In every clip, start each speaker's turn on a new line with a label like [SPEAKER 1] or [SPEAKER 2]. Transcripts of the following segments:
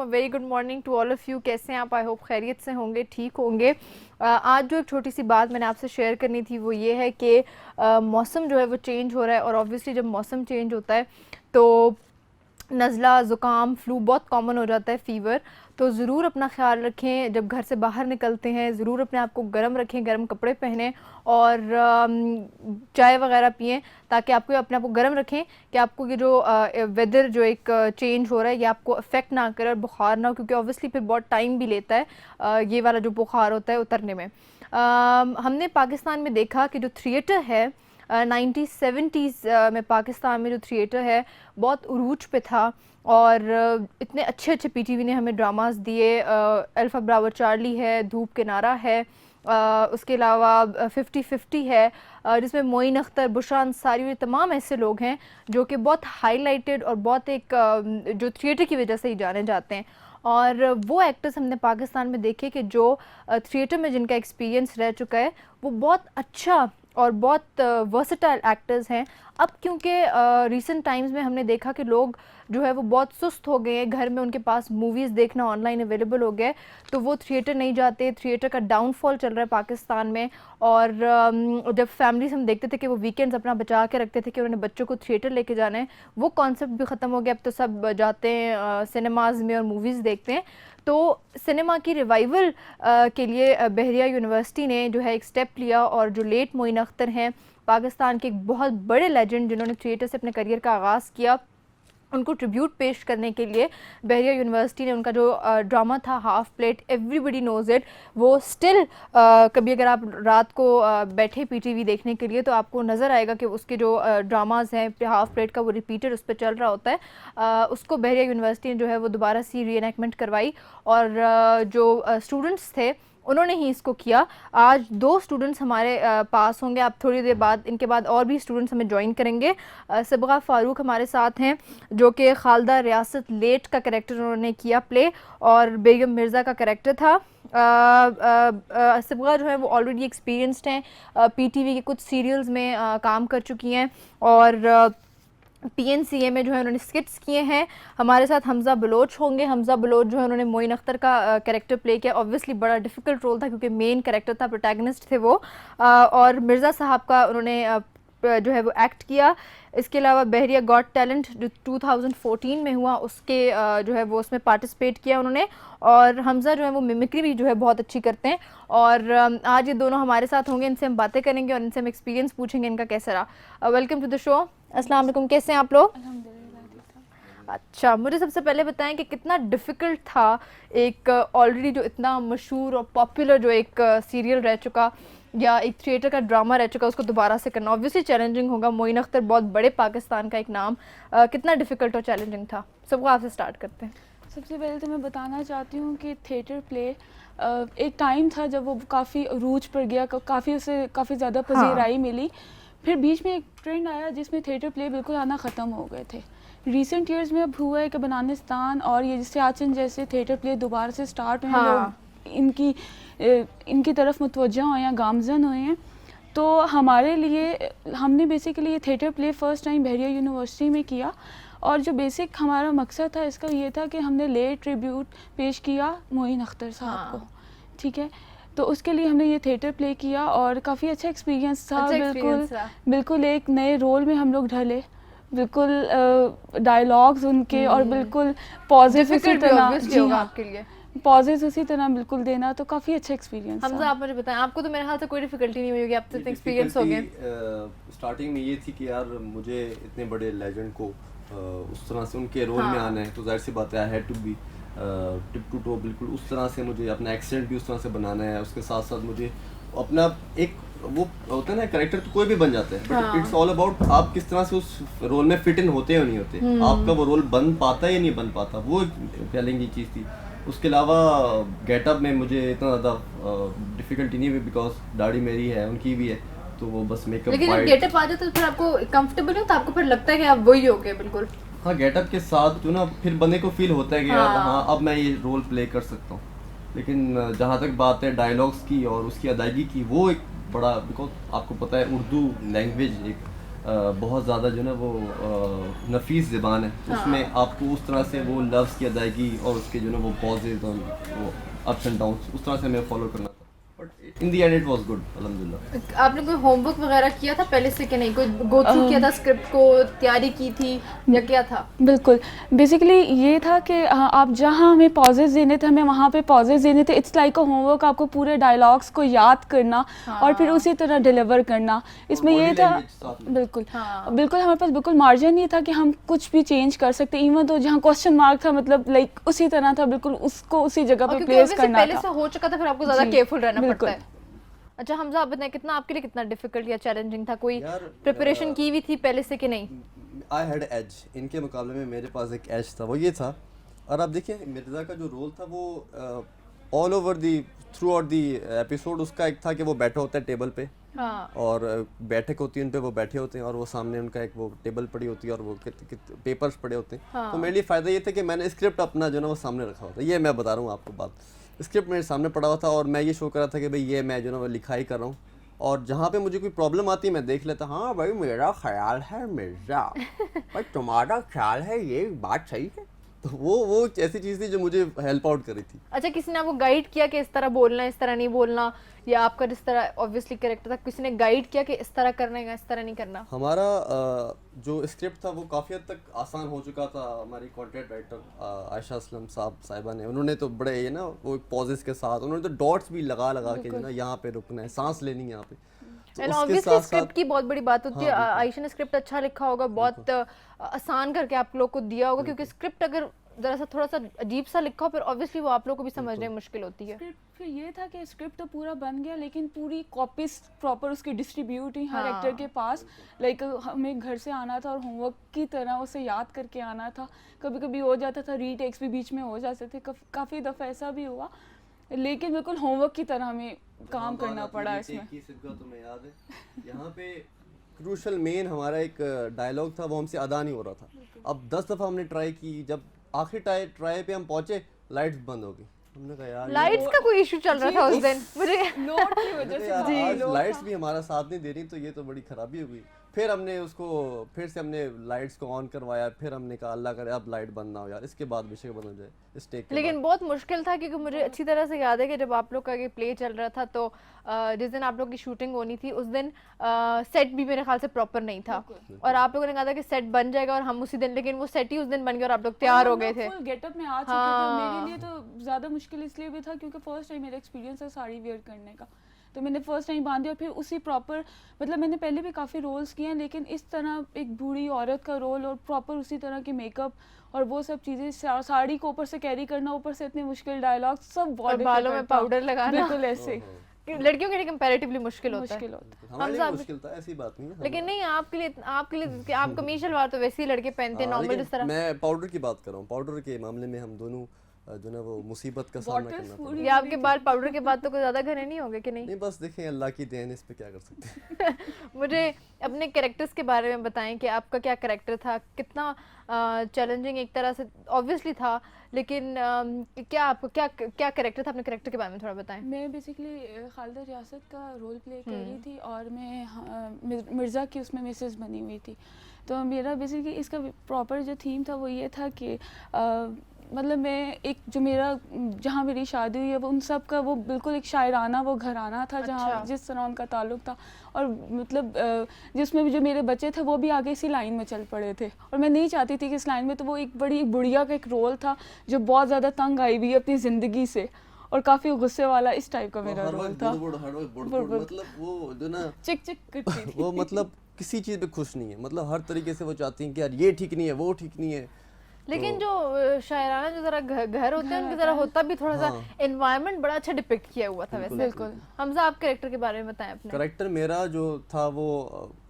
[SPEAKER 1] Very good morning to all of you. कैसे हैं आप? आई होप खैरियत से होंगे, ठीक होंगे। आज जो एक छोटी सी बात मैंने आपसे शेयर करनी थी वो ये है कि मौसम जो है वो चेंज हो रहा है, और ऑब्वियसली जब मौसम चेंज होता है तो नज़ला, ज़ुकाम, फ्लू बहुत कॉमन हो जाता है, फ़ीवर। तो ज़रूर अपना ख़्याल रखें, जब घर से बाहर निकलते हैं ज़रूर अपने आप को गर्म रखें, गर्म कपड़े पहनें और चाय वगैरह पिएं, ताकि आपको अपने आप को गर्म रखें कि आपको ये जो वेदर जो एक चेंज हो रहा है ये आपको अफेक्ट ना करे और बुखार ना हो, क्योंकि ऑब्वियसली फिर बहुत टाइम भी लेता है ये वाला जो बुखार होता है उतरने में। हमने पाकिस्तान में देखा कि जो थिएटर है 1970s में पाकिस्तान में जो थिएटर है बहुत उरूज पे था, और इतने अच्छे अच्छे पीटीवी ने हमें ड्रामास दिए। अल्फ़ा ब्रावो चार्ली है, धूप किनारा है, उसके अलावा 50-50 है, जिसमें मोइन अख्तर, बुशरा अंसारी, ये तमाम ऐसे लोग हैं जो कि बहुत हाईलाइटेड और बहुत एक जो थिएटर की वजह से ही जाने जाते हैं। और वो एक्टर्स हमने पाकिस्तान में देखे कि जो थिएटर में जिनका एक्सपीरियंस रह चुका है वो बहुत अच्छा और बहुत वर्सेटाइल एक्टर्स हैं। अब क्योंकि रीसेंट टाइम्स में हमने देखा कि लोग जो है वो बहुत सुस्त हो गए हैं, घर में उनके पास मूवीज़ देखना ऑनलाइन अवेलेबल हो गया है, तो वो थिएटर नहीं जाते। थिएटर का डाउनफॉल चल रहा है पाकिस्तान में। और जब फैमिलीज हम देखते थे कि वो वीकेंड्स अपना बचा के रखते थे कि उन्होंने बच्चों को थिएटर लेके जाना है, वो कॉन्सेप्ट भी ख़त्म हो गया। अब तो सब जाते हैं सिनेमाज में और मूवीज़ देखते हैं। तो सिनेमा की रिवाइवल के लिए बहरिया यूनिवर्सिटी ने जो है एक स्टेप लिया, और जो लेट मोइन अख्तर हैं पाकिस्तान के एक बहुत बड़े लेजेंड जिन्होंने थिएटर से अपने करियर का आगाज़ किया, उनको ट्रिब्यूट पेश करने के लिए बहरिया यूनिवर्सिटी ने उनका जो ड्रामा था half plate, everybody nose it, वो स्टिल कभी अगर आप रात को बैठे पीटीवी देखने के लिए तो आपको नज़र आएगा कि उसके जो ड्रामाज हैं हाफ प्लेट का वो रिपीटेड उस पर चल रहा होता है। उसको बहरिया यूनिवर्सिटी ने जो है वो दोबारा सी री एनेक्टमेंट करवाई, और जो स्टूडेंट्स थे उन्होंने ही इसको किया। आज 2 स्टूडेंट्स हमारे पास होंगे, आप थोड़ी देर बाद इनके बाद और भी स्टूडेंट्स हमें ज्वाइन करेंगे। सबगा फ़ारूक हमारे साथ हैं जो कि खालदा रियासत लेट का कैरेक्टर उन्होंने किया प्ले, और बेगम मिर्ज़ा का कैरेक्टर था। सबगा जो है वो ऑलरेडी एक्सपीरियंस्ड हैं, पीटीवी के कुछ सीरियल्स में काम कर चुकी हैं, और पीएनसीए में जो है उन्होंने स्किट्स किए हैं। हमारे साथ हमज़ा बलोच होंगे। हमज़ा बलोच जो है उन्होंने मोइन अख्तर का कैरेक्टर प्ले किया। ऑब्वियसली बड़ा डिफ़िकल्ट रोल था क्योंकि मेन कैरेक्टर था, प्रोटैगनिस्ट थे वो। और मिर्ज़ा साहब का उन्होंने जो है वो एक्ट किया। इसके अलावा बहरिया गॉट टैलेंट जो 2014 में हुआ उसके जो है वो उसमें पार्टिसिपेट किया उन्होंने, और हमज़ा जो है वो मिमिक्री भी जो है बहुत अच्छी करते हैं। और आज ये दोनों हमारे साथ होंगे, इनसे हम बातें करेंगे और इनसे हम एक्सपीरियंस पूछेंगे इनका कैसा रहा। Welcome to the show. अस्सलाम वालेकुम, कैसे हैं आप लोग? अच्छा, मुझे सबसे पहले बताएं कि कितना डिफ़िकल्ट था एक ऑलरेडी जो इतना मशहूर और पॉपुलर जो एक सीरियल रह चुका या एक थिएटर का ड्रामा रह चुका, उसको दोबारा से करना ऑब्वियसली चैलेंजिंग होगा। मोइन अख्तर बहुत बड़े पाकिस्तान का एक नाम, कितना डिफ़िकल्ट और चैलेंजिंग था? सबको आपसे स्टार्ट करते हैं।
[SPEAKER 2] सबसे पहले तो मैं बताना चाहती हूँ कि थिएटर प्ले एक टाइम था जब वो काफ़ी अरूज पर गया, काफ़ी उसे काफ़ी ज़्यादा पजीराई मिली। फिर बीच में एक ट्रेंड आया जिसमें थिएटर प्ले बिल्कुल आना ख़त्म हो गए थे। रिसेंट ईयर्स में अब हुआ है कि बनानिस्तान और ये सियाचिन जैसे थिएटर प्ले दोबारा से स्टार्ट हुए हैं। लोग इनकी तरफ मुतवज्जा हुए हैं, गामजन हुए हैं। तो हमारे लिए हमने बेसिकली ये थिएटर प्ले फ़र्स्ट टाइम बहरिया यूनिवर्सिटी में किया, और जो बेसिक हमारा मकसद था इसका ये था कि हमने लेट ट्रिब्यूट पेश किया मोइन अख्तर साहब को, ठीक है। तो उसके लिए हमने ये थिएटर प्ले किया और काफ़ी अच्छा एक्सपीरियंस था। बिल्कुल एक नए रोल में हम लोग ढले, बिल्कुल डायलॉग्स उनके और बिल्कुल पॉजेस उसी तरह, जी हाँ, आपके लिए पॉजेस उसी तरह बिल्कुल देना, तो काफ़ी अच्छा एक्सपीरियंस।
[SPEAKER 1] हमज़ा आप मुझे बताएं, आपको तो मेरे ख्याल से कोई डिफिकल्टी नहीं हुई होगी, आप तो एक्सपीरियंस हो गए।
[SPEAKER 3] स्टार्टिंग में ये थी कि यार मुझे इतने बड़े लेजेंड को उस तरह से उनके रोल में आना है, तो जाहिर सी बात है I had to be tip to toe, बिल्कुल उस तरह से मुझे अपना एक्सेंट भी उस तरह से बनाना है। उसके साथ साथ मुझे अपना एक वो होता है ना, कैरेक्टर तो कोई भी बन जाता है, बट इट्स ऑल अबाउट आप किस तरह से उस रोल में फिट इन होते हैं या नहीं होते, आपका वो रोल बन पाता है या नहीं बन पाता, वो चैलेंजिंग चीज़ थी। उसके अलावा गेटअप में मुझे इतना ज़्यादा डिफ़िकल्टी नहीं हुई, बिकॉज दाढ़ी मेरी है, उनकी भी है, तो वो बस मेकअप।
[SPEAKER 1] लेकिन जब गेटअप आ जाता है तो फिर आपको कंफर्टेबल नहीं होता, आपको फिर लगता है कि आप वही हो गए बिल्कुल।
[SPEAKER 3] हाँ, गेटअप के साथ जो ना फिर बंदे को फील होता है कि यार हाँ अब मैं ये रोल प्ले कर सकता हूँ। लेकिन जहाँ तक बात है डायलॉग्स की और उसकी अदायगी की, वो एक बड़ा, बिकॉज आपको पता है उर्दू लैंग्वेज एक बहुत ज़्यादा जो है ना वो नफीस ज़बान है, उसमें आपको उस तरह से वो लफ्ज़ की अदायगी और उसके जो है ना वो पॉजेज और वो अप्स एंड डाउन्स उस तरह से हमें फॉलो करना था, but in the and it was good अल्हम्दुलिल्लाह।
[SPEAKER 1] आपने कोई होमवर्क वगैरह किया था पहले से कि नहीं, कोई गो थ्रू किया था, स्क्रिप्ट को तैयारी की थी या क्या था?
[SPEAKER 2] बिल्कुल, बेसिकली ये था कि आप जहाँ हमें पॉजेज देने थे हमें वहाँ पे पॉजेज देने थे। इट्स लाइक अ होमवर्क, आपको पूरे डायलॉग्स को याद करना और फिर उसी तरह डिलीवर करना। इसमें ये था बिल्कुल बिल्कुल हमारे पास बिल्कुल मार्जिन नहीं था कि हम कुछ भी चेंज कर सकते, इवन तो जहाँ क्वेश्चन मार्क था मतलब लाइक उसी तरह था, बिल्कुल उसको उसी जगह पे प्लेस करना
[SPEAKER 1] पहले
[SPEAKER 2] था।
[SPEAKER 1] से हो चुका था, फिर आपको ज़्यादा केयरफुल रहना
[SPEAKER 2] बिल्कुल।
[SPEAKER 1] पड़ता है। अच्छा हमजा, आप बताएं कितना आपके लिए कितना डिफिकल्ट या चैलेंजिंग था? कोई
[SPEAKER 3] यार,
[SPEAKER 1] प्रिपरेशन की हुई थी पहले से कि नहीं?
[SPEAKER 3] आई हैड एज, इनके मुकाबले में मेरे पास एक एज था, वो ये था। और आप देखिए मिर्ज़ा का जो रोल था वो all over the through out the episode उसका एक था कि वो बैठे होते हैं टेबल पे
[SPEAKER 1] हाँ
[SPEAKER 3] और बैठक होती है उन पे, वो बैठे होते हैं और वो सामने उनका एक वो टेबल पड़ी होती है और वो पेपर्स पड़े होते हैं। तो मेरे लिए फ़ायदा ये था कि मैंने स्क्रिप्ट अपना जो ना वो सामने रखा होता है। ये मैं बता रहा हूँ आपको बात, स्क्रिप्ट मेरे सामने पड़ा हुआ था और मैं ये शो कर रहा था कि भाई ये मैं जो ना वो लिखाई कर रहा हूँ, और जहाँ पे मुझे कोई प्रॉब्लम आती है मैं देख लेता, हाँ भाई मेरा ख्याल है मिर्ज़ा, भाई तुम्हारा ख्याल है ये बात सही है। तो वो एक ऐसी चीज़ थी जो मुझे हेल्प आउट करी थी।
[SPEAKER 1] अच्छा, किसी ने आपको गाइड किया कि इस तरह बोलना है, इस तरह नहीं बोलना, या आपका जिस तरह ऑब्वियसली कैरेक्टर था किसी ने गाइड किया कि इस तरह करना है इस तरह नहीं करना?
[SPEAKER 3] हमारा जो स्क्रिप्ट था वो काफ़ी हद तक आसान हो चुका था। हमारी कंटेंट राइटर आयशा असलम साहिबा ने, उन्होंने तो बड़े ये ना वो पॉजेस के साथ उन्होंने तो डॉट्स भी लगा लगा के जो ना यहाँ पे रुकना है, सांस लेनी है यहाँ पे। तो
[SPEAKER 1] एंड
[SPEAKER 3] उसके
[SPEAKER 1] ऑब्वियसली
[SPEAKER 3] साथ
[SPEAKER 1] स्क्रिप्ट
[SPEAKER 3] साथ
[SPEAKER 1] की बहुत बड़ी बात होती है। आयशा ने स्क्रिप्ट अच्छा लिखा होगा, बहुत आसान करके आप लोग को दिया होगा, क्योंकि स्क्रिप्ट अगर जरा सा थोड़ा सा अजीब सा लिखा हो फिर ऑब्वियसली वो आप लोग को भी समझने में मुश्किल होती है।
[SPEAKER 2] फिर ये था कि स्क्रिप्ट तो पूरा बन गया लेकिन पूरी कॉपीज प्रॉपर उसकी डिस्ट्रीब्यूट हुई हर एक्टर के पास। लाइक हमें घर से आना था और होमवर्क की तरह उसे याद करके आना था। कभी कभी हो जाता था, रीटेक्स भी बीच में हो जाते थे, काफ़ी दफ़ा ऐसा भी हुआ, लेकिन बिल्कुल होमवर्क की तरह हमें काम करना पड़ा इसमें।
[SPEAKER 3] तुम्हें याद है यहाँ पे क्रूशल मेन हमारा एक डायलॉग था, वो हमसे अदा नहीं हो रहा था। अब 10 दफ़ा हमने ट्राई की, जब आखिरी ट्राई पे हम पहुंचे लाइट्स बंद हो गई। हमने कहा यार
[SPEAKER 1] लाइट्स का कोई इशू चल रहा था उस दिन मुझे
[SPEAKER 2] लोड की वजह से
[SPEAKER 3] आज लाइट्स भी हमारा साथ नहीं दे रही, तो ये तो बड़ी खराबी हो गई। फिर हमने उसको फिर से हमने लाइट्स को ऑन करवाया, फिर हमने कहा अल्लाह करे अब लाइट बंद ना हो यार, इसके बाद बेशक बंद हो जाए इस टेक के
[SPEAKER 1] लेकिन
[SPEAKER 3] बाद।
[SPEAKER 1] बहुत मुश्किल था, क्योंकि मुझे अच्छी तरह से याद है कि जब आप लोग का ये प्ले चल रहा था तो जिस दिन आप लोग की शूटिंग होनी थी उस दिन सेट भी मेरे ख्याल से प्रॉपर नहीं था, और आप लोगों ने कहा था कि सेट बन जाएगा और हम उसी दिन, लेकिन वो सेट ही उस दिन बन गया और आप लोग तैयार हो गए थे।
[SPEAKER 2] फुल गेटअप में आ चुके थे। मेरे लिए तो ज़्यादा मुश्किल इसलिए भी था क्योंकि फर्स्ट टाइम मेरा एक्सपीरियंस है साड़ी वेयर करने का, तो मैंने फर्स्ट टाइम बांधी और फिर उसी प्रॉपर, मतलब मैंने पहले भी काफ़ी रोल्स किए हैं लेकिन इस तरह एक बूढ़ी औरत का रोल और प्रॉपर उसी तरह के मेकअप और वो सब चीज़ें, साड़ी को ऊपर से कैरी करना, ऊपर से इतने मुश्किल डायलॉग, सब बहुत
[SPEAKER 1] बालों में पाउडर लगाना,
[SPEAKER 2] बिल्कुल ऐसे
[SPEAKER 1] लड़कियों के लिए कंपैरेटिवली मुश्किल होता है।
[SPEAKER 3] हमारे लिए मुश्किल था, ऐसी बात नहीं है।
[SPEAKER 1] लेकिन नहीं आपके लिए आप कमीज शलवार तो वैसे ही लड़के पहनते हैं नॉर्मल जिस तरह।
[SPEAKER 3] मैं पाउडर की बात कर रहा हूँ, पाउडर के मामले में हम दोनों जो ना वो मुसीबत का सामना करना पड़ा।
[SPEAKER 1] ये आपके बाल पाउडर के बाद तो कोई ज़्यादा घने नहीं होंगे कि नहीं?
[SPEAKER 3] नहीं बस देखें अल्लाह की देन, इस पे क्या कर सकते हैं।
[SPEAKER 1] मुझे अपने कैरेक्टर्स के बारे में बताएं कि आपका क्या कैरेक्टर था, कितना चैलेंजिंग एक तरह से ऑब्वियसली था, लेकिन क्या आपको क्या कैरेक्टर था, अपने कैरेक्टर के बारे में थोड़ा बताएं।
[SPEAKER 2] मैं बेसिकली खालिदा रियासत का रोल प्ले कर रही थी और मैं मिर्ज़ा की उसमें मिसेस बनी हुई थी। तो मेरा बेसिकली इसका प्रॉपर जो थीम था वो ये था कि मतलब मैं एक जो मेरा जहाँ मेरी शादी हुई है वो उन सब का वो बिल्कुल एक शायराना वो घराना था जहाँ
[SPEAKER 1] अच्छा।
[SPEAKER 2] जिस तरह उनका ताल्लुक था, और मतलब जिसमें भी जो मेरे बच्चे थे वो भी आगे इसी लाइन में चल पड़े थे और मैं नहीं चाहती थी कि इस लाइन में, तो वो एक बड़ी बुढ़िया का एक रोल था जो बहुत ज़्यादा तंग आई हुई अपनी ज़िंदगी से और काफ़ी गुस्से वाला, इस टाइप का मेरा रोल था।
[SPEAKER 3] मतलब वो जो ना
[SPEAKER 2] चिक चिक करती थी
[SPEAKER 3] वो मतलब किसी चीज़ पे खुश नहीं है, मतलब हर तरीके से वो चाहती हैं कि यार ये ठीक नहीं है, वो ठीक नहीं है।
[SPEAKER 1] लेकिन जो शायराना जो जरा घर होते हैं उनके जरा होता भी थोड़ा सा एनवायरनमेंट बड़ा अच्छा डिपिक्ट किया हुआ था वैसे।
[SPEAKER 2] बिल्कुल।
[SPEAKER 1] हमजा आप कैरेक्टर के बारे में बताएं अपने।
[SPEAKER 3] कैरेक्टर मेरा जो था वो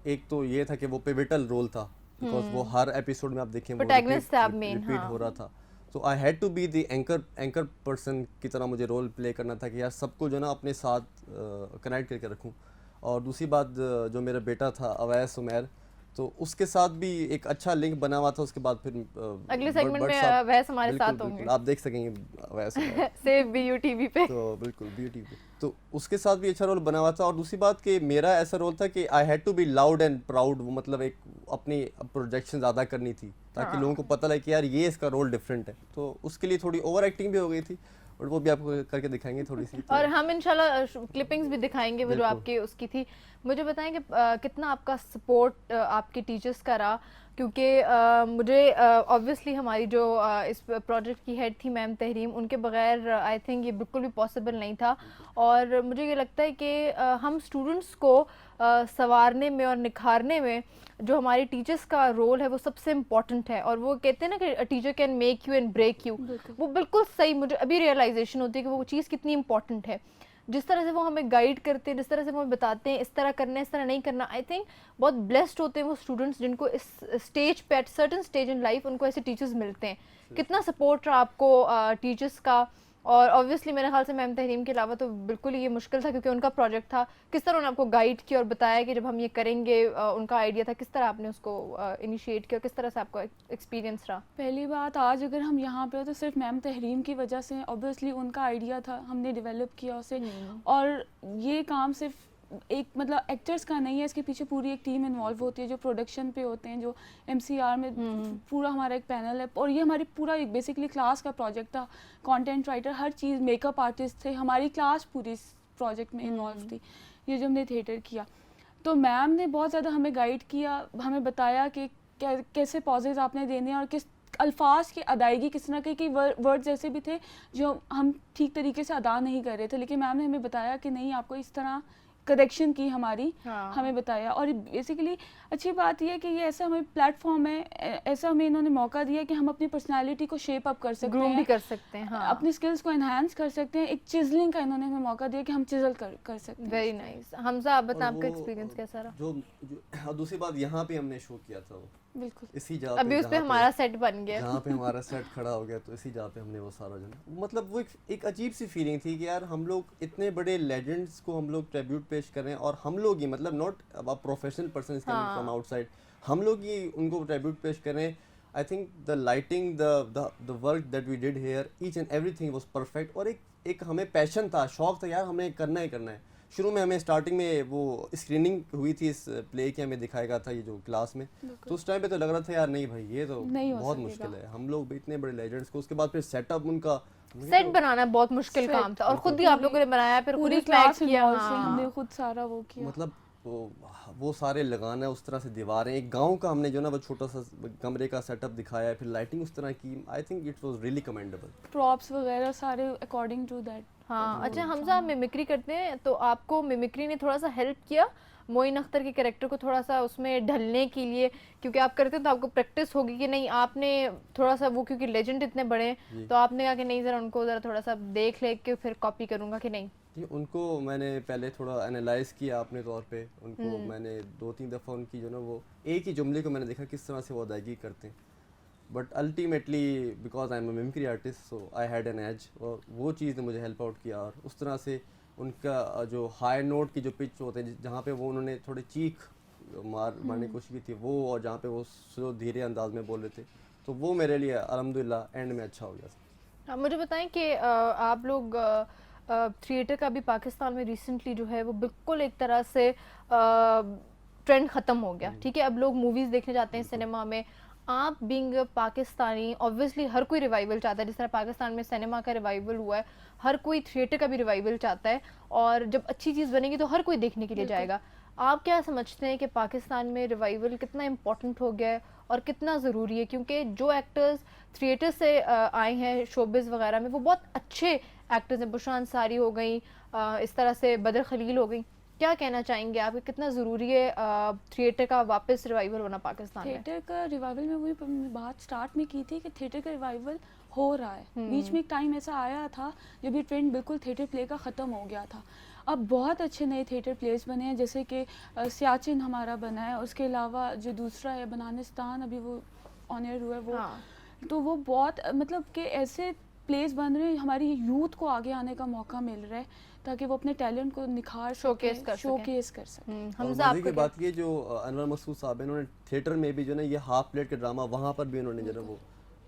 [SPEAKER 3] एक तो ये था कि वो पिवटल रोल था, बिकॉज वो हर एपिसोड में आप देखें वो
[SPEAKER 1] Protagonist थे आप main,
[SPEAKER 3] रिपीट
[SPEAKER 1] हाँ।
[SPEAKER 3] हो रहा था। तो I had to be the anchor person की तरह मुझे रोल प्ले करना था कि यार सबको जो ना अपने साथ कनेक्ट करके रखूं। और दूसरी बात जो मेरा बेटा था अवैस उमैर, तो उसके साथ भी एक अच्छा लिंक बना हुआ था। उसके बाद फिर
[SPEAKER 1] अगले सेगमेंट
[SPEAKER 3] बट
[SPEAKER 1] में
[SPEAKER 3] साहब
[SPEAKER 1] वैस हमारे
[SPEAKER 3] बिल्कुल
[SPEAKER 1] साथ होंगे
[SPEAKER 3] बिल्कुल आप देख सकेंगे वैसे
[SPEAKER 1] सेव BU TV पे।
[SPEAKER 3] तो बिल्कुल ब्यूटी पे तो उसके साथ भी अच्छा रोल बना हुआ था। और दूसरी बात कि मेरा ऐसा रोल था कि I had to be loud and proud, मतलब एक अपनी प्रोजेक्शन ज़्यादा करनी थी ताकि लोगों को पता लगे कि यार ये इसका रोल डिफरेंट है। तो उसके लिए थोड़ी ओवर एक्टिंग भी हो गई थी और वो भी आपको करके दिखाएंगे थोड़ी सी। तो
[SPEAKER 1] और हम इंशाल्लाह क्लिपिंग्स भी दिखाएंगे वो जो
[SPEAKER 3] बिल्कुल।
[SPEAKER 1] आपके उसकी थी। मुझे बताएं कि कितना आपका सपोर्ट आपके टीचर्स का रहा, क्योंकि मुझे ऑब्वियसली हमारी जो इस प्रोजेक्ट की हेड थी मैम तहरीम, उनके बगैर आई थिंक ये बिल्कुल भी पॉसिबल नहीं था। और मुझे ये लगता है कि हम स्टूडेंट्स को संवारने में और निखारने में जो हमारे टीचर्स का रोल है वो सबसे इम्पॉर्टेंट है। और वो कहते हैं ना कि teacher can make you and break you, वो बिल्कुल सही मुझे अभी रियलाइजेशन होती है कि वो चीज़ कितनी इंपॉर्टेंट है। जिस तरह से वो हमें गाइड करते हैं, जिस तरह से वो हमें बताते हैं इस तरह करना है इस तरह नहीं करना, आई थिंक बहुत ब्लेस्ड होते हैं वो स्टूडेंट्स जिनको इस स्टेज पे at certain stage in life उनको ऐसे टीचर्स मिलते हैं। कितना सपोर्ट रहा आपको टीचर्स का? और ऑब्वियसली मेरे ख्याल से मैम तहरीम के अलावा तो बिल्कुल ही ये मुश्किल था क्योंकि उनका प्रोजेक्ट था। किस तरह उन्होंने आपको गाइड किया और बताया कि जब हम ये करेंगे, उनका आइडिया था, किस तरह आपने उसको इनिशिएट किया, किस तरह से आपका एक्सपीरियंस रहा?
[SPEAKER 2] पहली बात, आज अगर हम यहाँ पे हो तो सिर्फ मैम तहरीम की वजह से, ऑब्वियसली उनका आइडिया था, हमने डेवलप किया उसे। और ये काम सिर्फ एक मतलब एक्टर्स का नहीं है, इसके पीछे पूरी एक टीम इन्वॉल्व होती है जो प्रोडक्शन पे होते हैं, जो MCR में पूरा हमारा एक पैनल है। और ये हमारी पूरा एक बेसिकली क्लास का प्रोजेक्ट था, कंटेंट राइटर, हर चीज़, मेकअप आर्टिस्ट थे, हमारी क्लास पूरी इस प्रोजेक्ट में इन्वॉल्व थी, ये जो हमने थिएटर किया। तो मैम ने बहुत ज़्यादा हमें गाइड किया, हमें बताया कि कैसे पॉजेज आपने देने हैं और किस अल्फाज की अदायगी किस तरह के, कि वर्ड्स ऐसे भी थे जो हम ठीक तरीके से अदा नहीं कर रहे थे, लेकिन मैम ने हमें बताया कि नहीं, आपको इस तरह करेक्शन की हमारी हमें बताया। और बेसिकली अच्छी बात यह है कि ये ऐसा हमें प्लेटफॉर्म है, ऐसा हमें इन्होंने मौका दिया कि हम अपनी पर्सनालिटी को शेप अप कर सकते
[SPEAKER 1] ग्रूम
[SPEAKER 2] हैं,
[SPEAKER 1] भी कर सकते हैं, हाँ।
[SPEAKER 2] अपनी स्किल्स को एनहांस कर सकते हैं। एक चिजलिंग का इन्होंने हमें मौका दिया कि हम चिजल कर सकते हैं।
[SPEAKER 1] Very nice. हमजा, आप बताएं
[SPEAKER 3] और
[SPEAKER 1] आपका
[SPEAKER 3] वो,
[SPEAKER 1] एक्सपीरियंस कैसा रहा?
[SPEAKER 3] जो और दूसरी बात, यहाँ पे हमने शो किया था वो
[SPEAKER 2] बिल्कुल
[SPEAKER 3] इसी जगह
[SPEAKER 1] अभी उस पे हमारा सेट बन गया।
[SPEAKER 3] जहाँ पे हमारा सेट खड़ा हो गया, तो इसी जगह पे हमने वो सारा जो मतलब वो एक अजीब सी फीलिंग थी कि यार हम लोग इतने बड़े लेजेंड्स को हम लोग ट्रिब्यूट पेश कर रहे हैं, और हम लोग ही मतलब नॉट अब प्रोफेशनल पर्सन फ्रॉम आउटसाइड, हम लोग ही उनको ट्रिब्यूट पेश कर रहे हैं। I think the lighting, the work that we did here, each and everything was perfect. और एक हमें पैशन था, शौक था, यार हमें करना ही करना है। शुरू में हमें स्टार्टिंग में वो स्क्रीनिंग हुई थी इस प्ले की, हमें दिखाया गया था ये जो क्लास में, तो उस टाइम पे तो लग रहा था यार नहीं भाई ये तो बहुत मुश्किल है, हम लोग भी इतने बड़े लेजेंड्स को। उसके बाद फिर सेटअप उनका
[SPEAKER 1] सेट बनाना बहुत मुश्किल काम था, और खुद ही आप लोगों ने बनाया, फिर खुद
[SPEAKER 2] पूरी
[SPEAKER 1] ही
[SPEAKER 2] क्लास
[SPEAKER 1] किया,
[SPEAKER 2] हमने खुद सारा वो किया।
[SPEAKER 3] मतलब वो सारे लगाना, उस तरह से दीवारें, एक गांव का हमने जो ना वो छोटा सा कमरे का सेटअप दिखाया है, फिर लाइटिंग उस तरह की, I think it was really commendable.
[SPEAKER 2] Props वगैरह सारे अकॉर्डिंग टू दैट।
[SPEAKER 1] हाँ। अच्छा हमजा, आप मिमिक्री करते हैं, तो आपको मिमिक्री ने थोड़ा सा हेल्प किया मोइन अख्तर के कैरेक्टर को थोड़ा सा उसमें ढलने के लिए? क्योंकि आप करते हैं तो आपको प्रैक्टिस होगी कि नहीं, आपने थोड़ा सा वो, क्योंकि लेजेंड इतने बड़े हैं, तो आपने कहा कि नहीं ज़रा उनको ज़रा थोड़ा सा देख ले के फिर कॉपी करूँगा कि नहीं?
[SPEAKER 3] उनको मैंने पहले थोड़ा एनालाइज किया अपने तौर पे, उनको मैंने 2-3 दफ़ा उनकी जो ना वो एक ही जुमले को मैंने देखा किस तरह से वो अदायगी करते हैं, but ultimately because I am a mimicry artist so I had an edge, और वो चीज़ ने मुझे हेल्प आउट किया। और उस तरह से उनका जो हाई नोट की जो पिच होते हैं, जहाँ पे वो उन्होंने थोड़े चीख मारने की कोशिश की थी वो, और जहाँ पे वो स्लो धीरे अंदाज में बोल रहे थे, तो वो मेरे लिए अल्हम्दुलिल्लाह एंड में अच्छा हो गया।
[SPEAKER 1] आप मुझे बताएं कि आप लोग थिएटर का भी पाकिस्तान में रिसेंटली जो है वो बिल्कुल एक तरह से ट्रेंड ख़त्म हो गया, ठीक है? अब लोग मूवीज़ देखने जाते हैं सिनेमा में। आप बीइंग पाकिस्तानी, ऑब्वियसली हर कोई रिवाइवल चाहता है, जिस तरह पाकिस्तान में सिनेमा का रिवाइवल हुआ है, हर कोई थिएटर का भी रिवाइवल चाहता है, और जब अच्छी चीज़ बनेगी तो हर कोई देखने के लिए जाएगा। आप क्या समझते हैं कि पाकिस्तान में रिवाइवल कितना इम्पोर्टेंट हो गया है और कितना ज़रूरी है? क्योंकि जो एक्टर्स थिएटर से आए हैं शोबिज़ वगैरह में, वो बहुत अच्छे एक्टर्स हैं, बुशरा अंसारी हो गई, इस तरह से बदर खलील हो गई। क्या कहना चाहेंगे आप, कितना ज़रूरी है थिएटर का वापस रिवाइवल होना पाकिस्तान में?
[SPEAKER 2] थिएटर का रिवाइवल में वही बात स्टार्ट में की थी कि थिएटर का रिवाइवल हो रहा है। बीच में एक टाइम ऐसा आया था जब ये ट्रेंड बिल्कुल थिएटर प्ले का ख़त्म हो गया था। अब बहुत अच्छे नए थिएटर प्लेस बने हैं, जैसे कि सियाचिन हमारा बना है, उसके अलावा जो दूसरा है बनानिस्तान, अभी वो ऑन एयर हुआ है वो। तो वो बहुत मतलब कि ऐसे प्लेस बन रहे हैं, हमारी यूथ को आगे आने का मौका मिल रहा है। ताकि वो अपने टैलेंट को निखार
[SPEAKER 1] Showcase कर सकें।
[SPEAKER 2] शोकेस कर सकें।
[SPEAKER 3] और
[SPEAKER 1] हमजा
[SPEAKER 3] मजे की
[SPEAKER 1] आपको
[SPEAKER 3] बात ये जो अनवर मसूद साहब हैं, इन्होंने थिएटर में भी जो ना ये हाफ प्लेट का ड्रामा वहाँ पर भी उन्होंने जो ना वो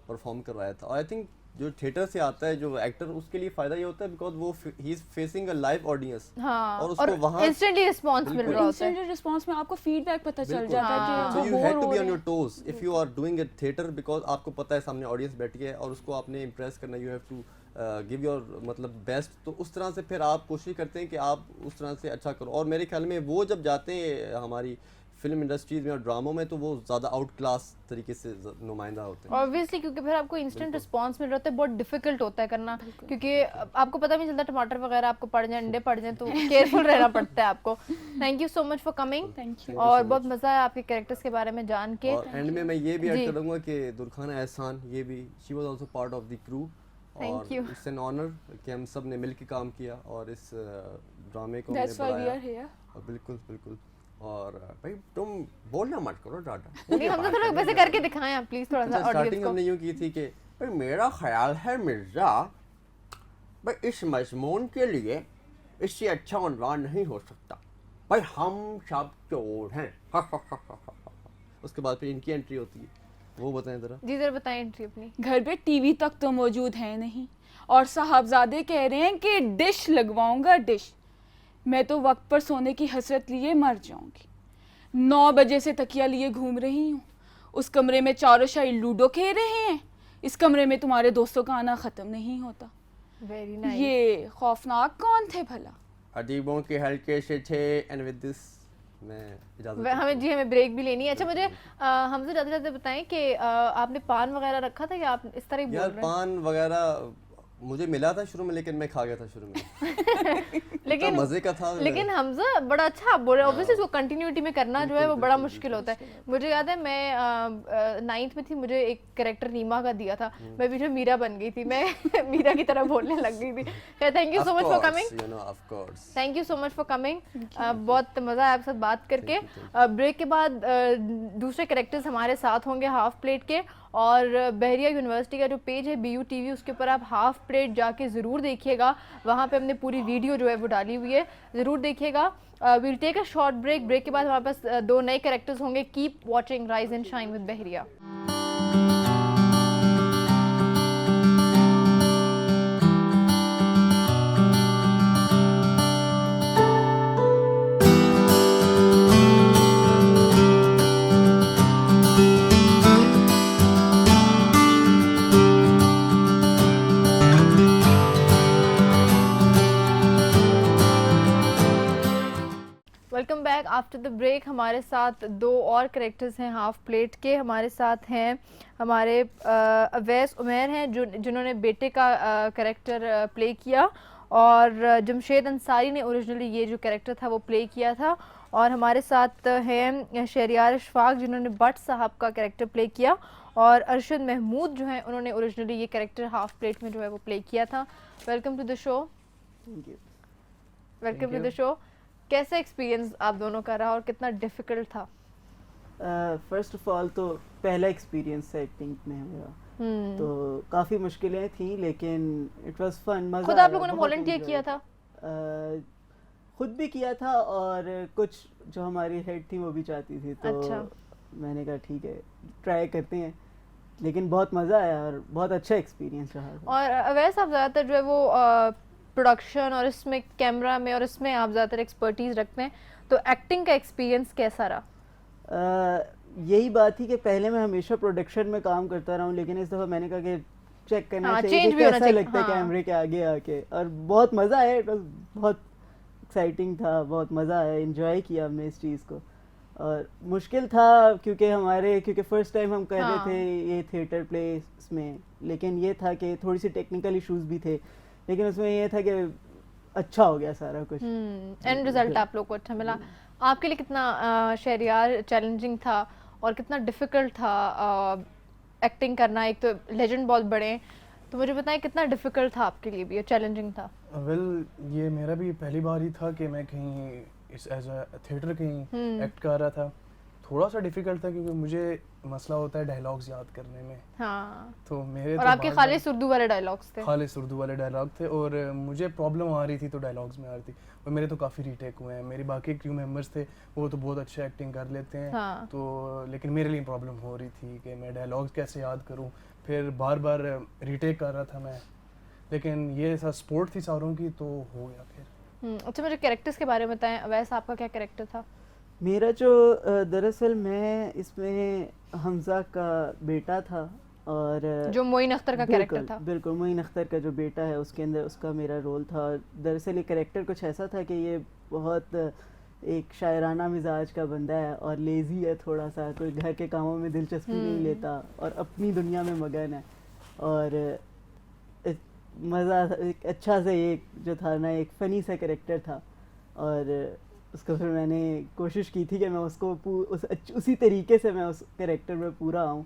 [SPEAKER 3] परफॉर्म करवाया था। और आई थिंक जो थिएटर से आता है जो एक्टर, उसके लिए फायदा ये होता है बिकॉज वो he is facing a live audience.
[SPEAKER 1] हाँ,
[SPEAKER 3] और उसको वहाँ
[SPEAKER 1] इंस्टेंटली रिस्पांस मिल रहा होता है।
[SPEAKER 2] इंस्टेंट रिस्पांस में आपको फीडबैक पता चल
[SPEAKER 3] बिल्कुल।
[SPEAKER 2] जाता है
[SPEAKER 1] हाँ।
[SPEAKER 2] कि
[SPEAKER 3] So
[SPEAKER 2] वो
[SPEAKER 3] you
[SPEAKER 2] बोर
[SPEAKER 3] had to
[SPEAKER 2] हो
[SPEAKER 3] be
[SPEAKER 2] रहे
[SPEAKER 3] on your
[SPEAKER 2] हैं।
[SPEAKER 3] toes if you are doing a theater because आपको पता है सामने ऑडियंस बैठी है और उसको आपने इम्प्रेस करना, you have to give your मतलब बेस्ट। तो उस तरह से फिर आप कोशिश करते हैं कि आप उस तरह से अच्छा करो। और मेरे ख्याल में वो जब जाते हैं हमारी फिल्म इंडस्ट्रीज में और ड्रामों में तो वो ज़्यादा आउट क्लास तरीके से नुमाइंदा होते हैं।
[SPEAKER 1] ऑब्वियसली, क्योंकि फिर आपको इंस्टेंट रिस्पांस मिल रहा होता है, बहुत डिफिकल्ट होता है करना, क्योंकि आपको पता भी नहीं चलता टमाटर वगैरह आपको पड़ जाए, अंडे पड़ जाए, तो केयरफुल रहना पड़ता है आपको। Thank you so much for coming.
[SPEAKER 2] Thank you.
[SPEAKER 1] और बहुत मज़ा आया आपके कैरेक्टर्स के बारे में जान के।
[SPEAKER 3] और एंड में मैं ये भी
[SPEAKER 1] जी।
[SPEAKER 3] ऐड करूँगा कि दुरखाना एहसान, ये भी she was also part of the crew.
[SPEAKER 1] Thank
[SPEAKER 3] और
[SPEAKER 1] you.
[SPEAKER 3] इट्स एन ऑनर कि हम सब ने मिलकर काम किया और इस ड्रामे को हमने
[SPEAKER 2] दैट्स व्हाई वी
[SPEAKER 3] बढ़ाया।
[SPEAKER 2] Are here.
[SPEAKER 3] और बिल्कुल बिल्कुल। और भाई तुम बोलना मत करो ज़्यादा।
[SPEAKER 1] नहीं, हम तो थोड़ा वैसे करके दिखाएं आप प्लीज, थोड़ा सा ऑडियंस
[SPEAKER 3] स्टार्टिंग
[SPEAKER 1] को।
[SPEAKER 3] हमने यूँ की थी कि भाई मेरा ख्याल है मिर्ज़ा, भाई इस मजमून के लिए इससे अच्छा उन्वान नहीं हो सकता, भाई हम सब चोर हैं। उसके बाद फिर इनकी एंट्री होती है, वो बताएं ज़रा।
[SPEAKER 1] जी जरा बताएं एंट्री अपनी।
[SPEAKER 2] घर पे टीवी तक तो मौजूद है नहीं और साहबजादे कह रहे हैं कि डिश लगवाऊंगा डिश। मैं तो वक्त पर सोने की हसरत लिए मर जाऊंगी। 9 बजे से तकिया लिए घूम रही हूँ। उस कमरे में चारों शाही लूडो खेल रहे हैं। इस कमरे में तुम्हारे दोस्तों का आना ख़त्म नहीं होता।
[SPEAKER 1] Very nice.
[SPEAKER 2] ये खौफनाक कौन थे भला?
[SPEAKER 3] अदीबों के हल्के से थे। एंड विद दिस मैं इजाज़त
[SPEAKER 1] हमें जी हमें ब्रेक भी लेनी है। अच्छा मुझे हमसे जाते जाते बताएं कि आपने पान वगैरह रखा था या आप इस तरह ही बोल
[SPEAKER 3] यार
[SPEAKER 1] रहे हैं?
[SPEAKER 3] पान वगैरह मुझे मिला था शुरू में, लेकिन मैं खा गया था शुरू में।
[SPEAKER 1] लेकिन
[SPEAKER 3] मजे का था।
[SPEAKER 1] लेकिन हमजा बड़ा अच्छा आप बोल रहे हैं। ऑब्वियसली इसको कंटिन्यूटी में करना जो है वो बड़ा मुश्किल होता है। मुझे याद है मैं 9th में थी, मुझे एक कैरेक्टर रीमा का दिया था, मैं पीछे मीरा बन गई थी, मैं मीरा की तरह बोलने लग गई थी। Thank you so much for coming.
[SPEAKER 3] You know of course.
[SPEAKER 1] Thank you so much for coming. बहुत मज़ा आया आपके साथ बात करके। ब्रेक के बाद दूसरे कैरेक्टर्स हमारे साथ होंगे हाफ प्लेट के, और बहरिया यूनिवर्सिटी का जो पेज है BU TV, उसके ऊपर आप हाफ प्लेट जाके ज़रूर देखिएगा। वहाँ पे हमने पूरी वीडियो जो है वो डाली हुई है, ज़रूर देखिएगा। Will take a short break. Break के बाद हमारे पास 2 नए कैरेक्टर्स होंगे। Keep watching rise and shine with Bahria. Welcome back after the break. हमारे साथ 2 और कैरेक्टर्स हैं हाफ प्लेट के। हमारे साथ हैं हमारे अवैस उमैर हैं जो जिन्होंने बेटे का कैरेक्टर प्ले किया, और जमशेद अंसारी ने ओरिजिनली ये जो कैरेक्टर था वो प्ले किया था। और हमारे साथ हैं शहरियार अशफाक जिन्होंने भट्ट साहब का कैरेक्टर प्ले किया, और अरशद महमूद जो हैं उन्होंने ओरिजिनली ये कैरेक्टर हाफ प्लेट में जो है वो प्ले किया था। Welcome to the show. Welcome to the show. कैसा एक्सपीरियंस आप दोनों का रहा और कितना डिफिकल्ट था?
[SPEAKER 4] फर्स्ट ऑफ ऑल तो पहला एक्सपीरियंस है एक्टिंग में मेरा, तो काफ़ी मुश्किलें थी, लेकिन इट वाज फन। मज़ा
[SPEAKER 1] खुद आप लोगों ने वॉलंटियर किया था?
[SPEAKER 4] खुद भी किया था, और कुछ जो हमारी हेड थी वो भी चाहती थी, तो
[SPEAKER 1] अच्छा।
[SPEAKER 4] मैंने कहा ठीक है ट्राई करते हैं। लेकिन बहुत मज़ा आया और बहुत अच्छा एक्सपीरियंस रहा।
[SPEAKER 1] और वैसे आप ज़्यादातर जो है वो प्रोडक्शन और इसमें कैमरा में और इसमें आप ज़्यादातर एक्सपर्टीज़ रखते हैं, तो एक्टिंग का एक्सपीरियंस कैसा रहा?
[SPEAKER 4] यही बात थी कि पहले मैं हमेशा प्रोडक्शन में काम करता रहा हूँ, लेकिन इस दफ़ा मैंने कहा कि चेक करना
[SPEAKER 1] हाँ,
[SPEAKER 4] चाहिए
[SPEAKER 1] change
[SPEAKER 4] कि
[SPEAKER 1] भी होना
[SPEAKER 4] कैसा
[SPEAKER 1] चाहिए।
[SPEAKER 4] लगता है
[SPEAKER 1] हाँ।
[SPEAKER 4] कैमरे के आगे आके, और बहुत मज़ा आया। इट वाज बहुत एक्साइटिंग था, बहुत मज़ा आया, एंजॉय किया हमने इस चीज़ को। और मुश्किल था क्योंकि फर्स्ट टाइम हम कर रहे थे ये थिएटर प्ले में, लेकिन ये था कि थोड़ी सी टेक्निकल इश्यूज भी थे, लेकिन उसमें ये था कि अच्छा हो गया सारा कुछ।
[SPEAKER 1] एंड रिजल्ट आप लोग को अच्छा मिला। आपके लिए कितना शहरियार चैलेंजिंग था और कितना डिफिकल्ट था एक्टिंग करना? एक तो लेजेंड बहुत बड़े हैं, तो मुझे बताएं कितना डिफिकल्ट था आपके लिए भी, चैलेंजिंग था?
[SPEAKER 5] ये मेरा भी पहली बार ही था कि मैं कहीं इस एज अ थिएटर कहीं एक्ट कर रहा था। थोड़ा सा डिफिकल्ट था क्योंकि मुझे मसला होता है डायलॉग्स याद करने में।
[SPEAKER 1] हाँ,
[SPEAKER 5] तो मेरे
[SPEAKER 1] और
[SPEAKER 5] तो
[SPEAKER 1] आपके
[SPEAKER 5] बाद
[SPEAKER 1] खालिस उर्दू वाले डायलॉग्स थे।
[SPEAKER 5] खालिस उर्दू वाले डायलॉग थे और मुझे प्रॉब्लम आ रही थी तो डायलॉग्स में आ रही थी। और मेरे तो काफ़ी रीटेक हुए हैं, मेरी बाकी क्रू मेंबर्स थे वो तो बहुत अच्छे एक्टिंग कर लेते हैं।
[SPEAKER 1] हाँ।
[SPEAKER 5] तो लेकिन मेरे लिए प्रॉब्लम हो रही थी कि मैं डायलॉग्स कैसे याद करूं, फिर बार बार रीटेक कर रहा था मैं, लेकिन ये ऐसा स्पोर्ट थी सारों की तो हो गया फिर।
[SPEAKER 1] अच्छा, मुझे कैरेक्टर्स के बारे में बताएं, वैसे आपका क्या कैरेक्टर था?
[SPEAKER 4] मेरा जो दरअसल मैं इसमें हमजा का बेटा था और
[SPEAKER 1] जो मोइन अख्तर का कैरेक्टर
[SPEAKER 4] बिल्कुल
[SPEAKER 1] था।
[SPEAKER 4] बिल्कुल मोइन अख्तर का जो बेटा है उसके अंदर उसका मेरा रोल था। और दरअसल ये कैरेक्टर कुछ ऐसा था कि ये बहुत एक शायराना मिजाज का बंदा है और लेज़ी है थोड़ा सा, कोई घर के कामों में दिलचस्पी नहीं लेता और अपनी दुनिया में मगन है। और मज़ा एक अच्छा सा एक जो था ना, एक फ़नी सा कैरेक्टर था। और उसको फिर मैंने कोशिश की थी कि मैं उसको उसी तरीके से मैं उस कैरेक्टर में पूरा आऊँ,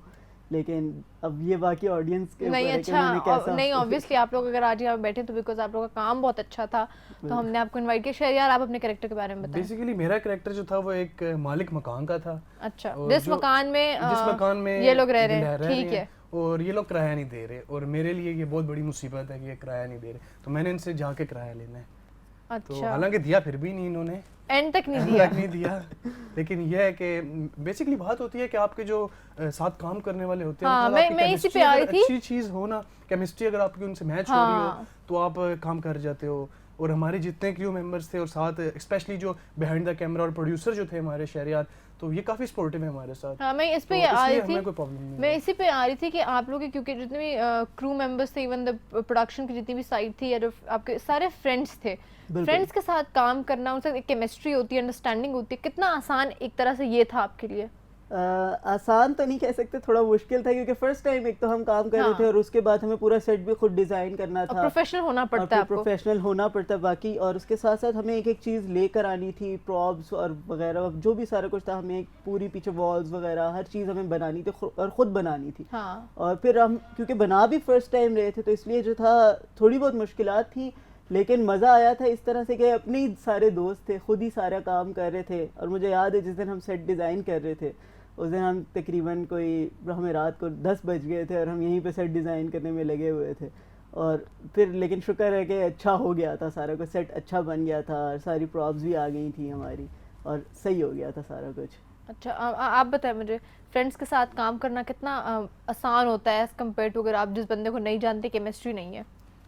[SPEAKER 4] लेकिन अब ये बाकी ऑडियंस के
[SPEAKER 1] नहीं,
[SPEAKER 4] ऊपर है कि उन्होंने
[SPEAKER 1] अच्छा,
[SPEAKER 4] कैसा
[SPEAKER 1] नहीं ऑब्वियसली आप लोग अगर आज यहाँ बैठे तो बिकॉज आप लोगों का काम बहुत अच्छा था, तो हमने आपको इनवाइट किया। शहरयार, आप अपने कैरेक्टर के बारे में बताएं।
[SPEAKER 5] बेसिकली मेरा कैरेक्टर जो था वो एक मालिक मकान का था।
[SPEAKER 1] अच्छा,
[SPEAKER 5] और
[SPEAKER 1] जिस
[SPEAKER 5] जो-
[SPEAKER 1] मकान में
[SPEAKER 5] जिस मकान में
[SPEAKER 1] ये लोग रह रहे हैं,
[SPEAKER 5] रह
[SPEAKER 1] ठीक है।
[SPEAKER 5] और ये लोग किराया नहीं दे रहे और मेरे लिए ये बहुत बड़ी मुसीबत है कि ये किराया नहीं दे रहे, तो मैंने इनसे जाके किराया लेना है। तो
[SPEAKER 1] अच्छा,
[SPEAKER 5] हालांकि दिया फिर भी नहीं इन्होंने,
[SPEAKER 1] एंड तक नहीं
[SPEAKER 5] एंड
[SPEAKER 1] दिया।
[SPEAKER 5] तक नहीं दिया। लेकिन यह है कि बेसिकली बात होती है कि आपके जो साथ काम करने वाले होते हैं
[SPEAKER 1] हाँ,
[SPEAKER 5] उनके साथ आपकी
[SPEAKER 1] मैं इसी पे
[SPEAKER 5] chemistry
[SPEAKER 1] आ रही
[SPEAKER 5] अगर
[SPEAKER 1] थी।
[SPEAKER 5] अच्छी चीज हो ना, केमिस्ट्री अगर आपकी उनसे मैच हो रही हो
[SPEAKER 1] हाँ।
[SPEAKER 5] तो आप काम कर जाते हो। और हमारे जितने क्रू मेंबर्स थे और साथ स्पेशली जो बिहाइंड द कैमरा और प्रोड्यूसर जो थे हमारे शहरयार, तो ये काफी सपोर्टिव है हमारे साथ।
[SPEAKER 1] हाँ, मैं इस पे
[SPEAKER 5] तो
[SPEAKER 1] आ रही
[SPEAKER 5] इसलिए
[SPEAKER 1] थी,
[SPEAKER 5] हमें कोई प्रॉब्लम नहीं
[SPEAKER 1] मैं
[SPEAKER 5] है।
[SPEAKER 1] इसी पे आ रही थी कि आप लोग के क्योंकि जितने भी क्रू मेंबर्स थे, इवन द प्रोडक्शन की जितनी भी साइड थी या जो आपके सारे फ्रेंड्स थे, फ्रेंड्स के साथ काम करना, उनसे एक केमिस्ट्री होती है, अंडरस्टैंडिंग होती है, कितना आसान एक तरह से ये था आपके लिए?
[SPEAKER 4] आसान तो नहीं कह सकते, थोड़ा मुश्किल था क्योंकि फर्स्ट टाइम एक तो हम काम कर रहे थे और उसके बाद हमें पूरा सेट भी खुद डिजाइन करना था,
[SPEAKER 1] प्रोफेशनल होना पड़ता है आपको।
[SPEAKER 4] प्रोफेशनल होना पड़ता बाकी, और उसके साथ साथ हमें एक एक चीज़ लेकर आनी थी, प्रॉप्स और वगैरह जो भी सारा कुछ था, हमें एक पूरी पीछे वॉल्स वगैरह हर चीज़ हमें बनानी थी और ख़ुद बनानी थी।
[SPEAKER 1] हाँ।
[SPEAKER 4] और फिर हम क्योंकि बना भी फर्स्ट टाइम रहे थे तो इसलिए जो था थोड़ी बहुत मुश्किलात थी, लेकिन मज़ा आया था इस तरह से कि अपने ही सारे दोस्त थे, खुद ही सारा काम कर रहे थे। और मुझे याद है जिस दिन हम सेट डिज़ाइन कर रहे थे उस दिन हम तकरीबन हमें रात को 10 बज गए थे और हम यहीं पे सेट डिज़ाइन करने में लगे हुए थे। और फिर लेकिन शुक्र है कि अच्छा हो गया था सारा कुछ, सेट अच्छा बन गया था, सारी प्रॉप्स भी आ गई थी हमारी और सही हो गया था सारा कुछ।
[SPEAKER 1] अच्छा, आप बताएं मुझे, फ्रेंड्स के साथ काम करना कितना आसान होता है एज कम्पेयर टू अगर आप जिस बंदे को नहीं जानते, केमिस्ट्री नहीं है?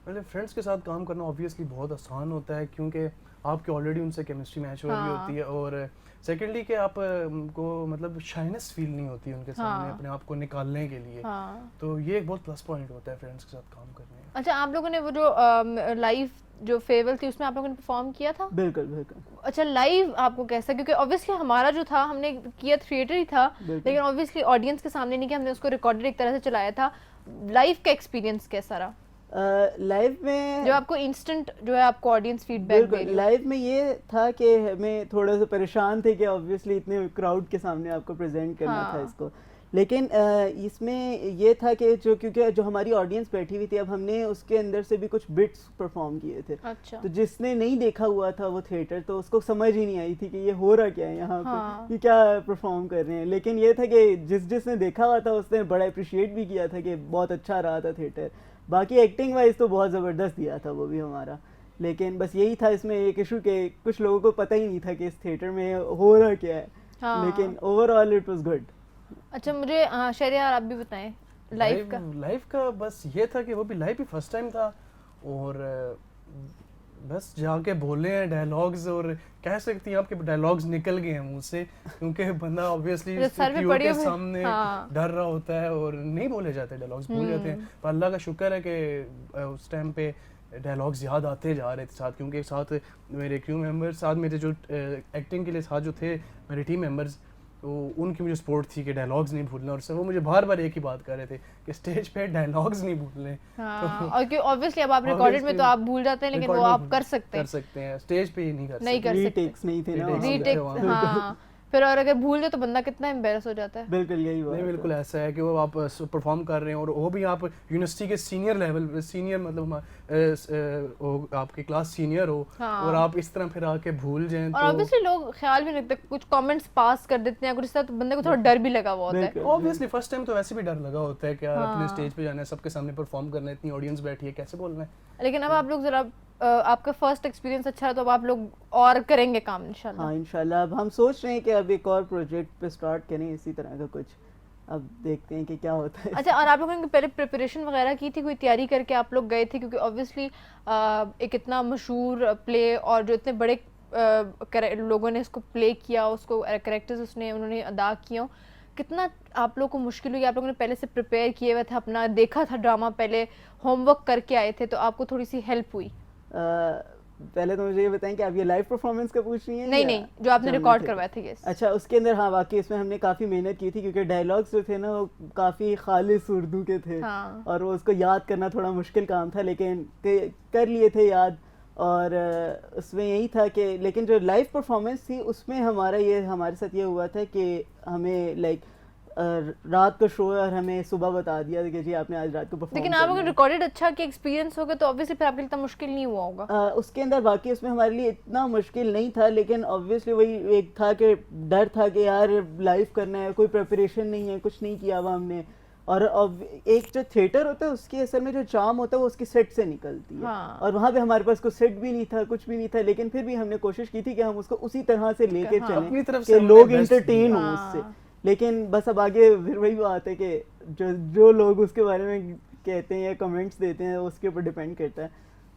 [SPEAKER 5] मतलब फ्रेंड्स के साथ काम करना ऑब्वियसली बहुत आसान होता है क्योंकि आपकी ऑलरेडी उनसे केमिस्ट्री मैच हो रही होती है। और सेकेंडली कि आप को मतलब शाइनेस फील नहीं होती है उनके सामने अपने आप को निकालने के लिए। तो ये एक बहुत प्लस पॉइंट होता है फ्रेंड्स के साथ काम करने में।
[SPEAKER 1] अच्छा, आप लोगों ने वो जो लाइव जो फेयरवेल थी उसमें आप लोगों ने परफॉर्म किया था?
[SPEAKER 4] बिल्कुल बिल्कुल।
[SPEAKER 1] अच्छा, लाइव आपको कैसा, क्योंकि ऑब्वियसली हमारा जो था हमने किया थिएटर ही था, लेकिन ऑब्वियसली ऑडियंस के सामने नहीं कि हमने उसको रिकॉर्डेड एक तरह से चलाया था। लाइव का एक्सपीरियंस कैसा रहा?
[SPEAKER 4] लाइव में
[SPEAKER 1] जो आपको इंस्टेंट जो है आपको ऑडियंस फीडबैक दे रही है।
[SPEAKER 4] लाइव में ये था कि हमें थोड़ा सा परेशान थे कि ऑब्वियसली इतने क्राउड के सामने आपको प्रेजेंट करना था इसको, लेकिन इसमें ये था कि क्योंकि जो हमारी ऑडियंस बैठी हुई थी, अब हमने उसके अंदर से भी कुछ बिट्स परफॉर्म किए थे।
[SPEAKER 1] अच्छा।
[SPEAKER 4] तो जिसने नहीं देखा हुआ था वो थिएटर, तो उसको समझ ही नहीं आई थी कि ये हो रहा क्या है यहाँ पे, ये क्या परफॉर्म कर रहे हैं। लेकिन ये था कि जिसने देखा हुआ था उसने बड़ा अप्रिशिएट भी किया था कि बहुत अच्छा रहा था थिएटर। बाकी एक्टिंग वाइज तो बहुत ज़बरदस्त दिया था वो भी हमारा, लेकिन बस यही था इसमें एक इशू के कुछ लोगों को पता ही नहीं था कि इस थिएटर में हो रहा क्या है। लेकिन ओवरऑल इट वाज गुड।
[SPEAKER 1] अच्छा, मुझे शहरयार आप भी बताएं लाइव
[SPEAKER 5] का बस ये था कि वो भी लाइव ही फर्स्ट टाइम था और बस जाके बोले हैं डायलॉग्स, और कह सकती हैं आपके डायलॉग्स निकल गए हैं मुंह से क्योंकि बंदा ऑब्वियसली के सामने डर रहा होता है और नहीं बोले जाते, डायलॉग्स भूल जाते हैं। पर अल्लाह का शुक्र है कि उस टाइम पे डायलॉग्स याद आते जा रहे थे साथ, क्योंकि साथ मेरे क्रू मेंबर्स, साथ मेरे जो एक्टिंग के लिए साथ जो थे मेरे टीम मेंबर्स, तो उनकी मुझे सपोर्ट थी कि डायलॉग्स नहीं भूलना, और सब वो मुझे बार बार एक ही बात कर रहे थे कि स्टेज पे डायलॉग्स नहीं भूलने।
[SPEAKER 1] हाँ, और कि ऑब्वियसली अब आप रिकॉर्डेड में तो आप भूल जाते हैं, लेकिन वो आप कर सकते हैं
[SPEAKER 5] स्टेज पे ही नहीं कर सकते।
[SPEAKER 4] रीटेक्स नहीं थे ना,
[SPEAKER 1] रीटेक। हाँ, फिर और अगर भूल जाए तो बंदा कितना एम्बेरस हो जाता है।
[SPEAKER 4] बिल्कुल यही बात
[SPEAKER 5] नहीं
[SPEAKER 4] है।
[SPEAKER 5] बिल्कुल ऐसा है कि वो आप परफॉर्म कर रहे हैं और वो भी आप यूनिवर्सिटी के सीनियर लेवल सीनियर मतलब वो आपके क्लास सीनियर हो
[SPEAKER 1] हाँ।
[SPEAKER 5] और आप इस तरह फिर आके भूल जाएं
[SPEAKER 1] और
[SPEAKER 5] तो
[SPEAKER 1] ऑब्वियसली लोग ख्याल भी नहीं रखते, कुछ कमेंट्स पास कर देते हैं कुछ इस तरह, तो बंदे को थोड़ा डर भी लगा हुआ होता है।
[SPEAKER 4] बिल्कुल।
[SPEAKER 5] ऑब्वियसली फर्स्ट टाइम तो वैसे भी डर लगा होता है कि यार अपने
[SPEAKER 1] हाँ।
[SPEAKER 5] स्टेज पे जाना है, सबके सामने परफॉर्म करना है, इतनी ऑडियंस बैठी है, कैसे बोलना है।
[SPEAKER 1] लेकिन अब आप लोग जरा आपका फर्स्ट एक्सपीरियंस अच्छा है तो अब आप लोग और करेंगे काम इंशाल्लाह।
[SPEAKER 4] हाँ इंशाल्लाह। अब हम सोच रहे हैं कि अब एक और प्रोजेक्ट पे स्टार्ट करें इसी तरह का कुछ, अब देखते हैं कि क्या होता है।
[SPEAKER 1] अच्छा, और आप लोगों ने पहले प्रिपरेशन वगैरह की थी, कोई तैयारी करके आप लोग गए थे? क्योंकि ऑब्वियसली एक इतना मशहूर प्ले और जो इतने बड़े लोगों ने इसको प्ले किया, उसको कैरेक्टर्स उसने उन्होंने अदा किया, कितना आप लोग को मुश्किल हुई? आप लोगों ने पहले से प्रिपेयर किए हुए थे, अपना देखा था ड्रामा, पहले होमवर्क करके आए थे, तो आपको थोड़ी सी हेल्प हुई?
[SPEAKER 4] पहले तो मुझे ये बताएं कि आप ये लाइव परफॉर्मेंस का पूछ रही हैं
[SPEAKER 1] नहीं
[SPEAKER 4] या
[SPEAKER 1] नहीं, जो आपने
[SPEAKER 4] जब
[SPEAKER 1] रिकॉर्ड
[SPEAKER 4] थे?
[SPEAKER 1] करवाए थे। यस।
[SPEAKER 4] अच्छा, उसके अंदर हाँ वाकई इसमें हमने काफ़ी मेहनत की थी क्योंकि डायलॉग्स जो थे ना वो काफ़ी खालिस उर्दू के थे।
[SPEAKER 1] हाँ।
[SPEAKER 4] और वो उसको याद करना थोड़ा मुश्किल काम था, लेकिन कर लिए थे याद। और उसमें यही था कि लेकिन जो लाइव परफॉर्मेंस थी उसमें हमारे साथ ये हुआ था कि हमें लाइक रात को शो है और हमें सुबह बता दिया कि जी आपने आज रात को परफॉर्म
[SPEAKER 1] लेकिन आप अगर रिकॉर्डेड अच्छा कि एक्सपीरियंस होगा तो ऑब्वियसली फिर आपके लिए इतना मुश्किल नहीं हुआ होगा।
[SPEAKER 4] उसके अंदर बाकी उसमें हमारे लिए इतना मुश्किल नहीं था, लेकिन ऑब्वियसली वही एक था कि डर था कि यार लाइव करना है, कोई प्रिपरेशन नहीं है, कुछ नहीं किया हुआ हमने। और एक जो थिएटर होता है उसकी असल में जो चार्म होता है वो उसकी सेट से निकलती है।
[SPEAKER 1] हाँ।
[SPEAKER 4] और वहाँ पे हमारे पास कोई सेट भी नहीं था, कुछ भी नहीं था, लेकिन फिर भी हमने कोशिश की थी कि हम उसको उसी तरह से लेके
[SPEAKER 1] हाँ।
[SPEAKER 4] चलें
[SPEAKER 5] अपनी तरफ से
[SPEAKER 4] कि
[SPEAKER 5] हमने
[SPEAKER 4] लोग
[SPEAKER 5] best
[SPEAKER 4] इंटरटेन
[SPEAKER 5] दिया।
[SPEAKER 4] हो
[SPEAKER 1] हाँ।
[SPEAKER 4] उससे। लेकिन बस अब आगे फिर वही बात है कि जो लोग उसके बारे में कहते हैं या कमेंट्स देते हैं उसके ऊपर डिपेंड करता है।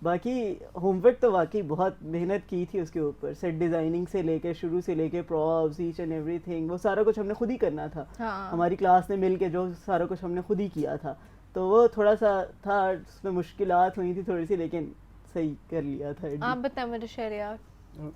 [SPEAKER 4] बाकी होमवर्क तो वाकई बहुत मेहनत की थी उसके ऊपर, सेट डिज़ाइनिंग से लेके शुरू से लेके प्रॉप्स ईच एंड एवरीथिंग, वो सारा कुछ हमने खुद ही करना था।
[SPEAKER 1] हाँ।
[SPEAKER 4] हमारी क्लास ने मिल के जो सारा कुछ हमने खुद ही किया था, तो वो थोड़ा सा था, उसमें मुश्किलात हुई थी थोड़ी सी, लेकिन सही कर लिया था।
[SPEAKER 1] आप बताएं मुझे शहरियार,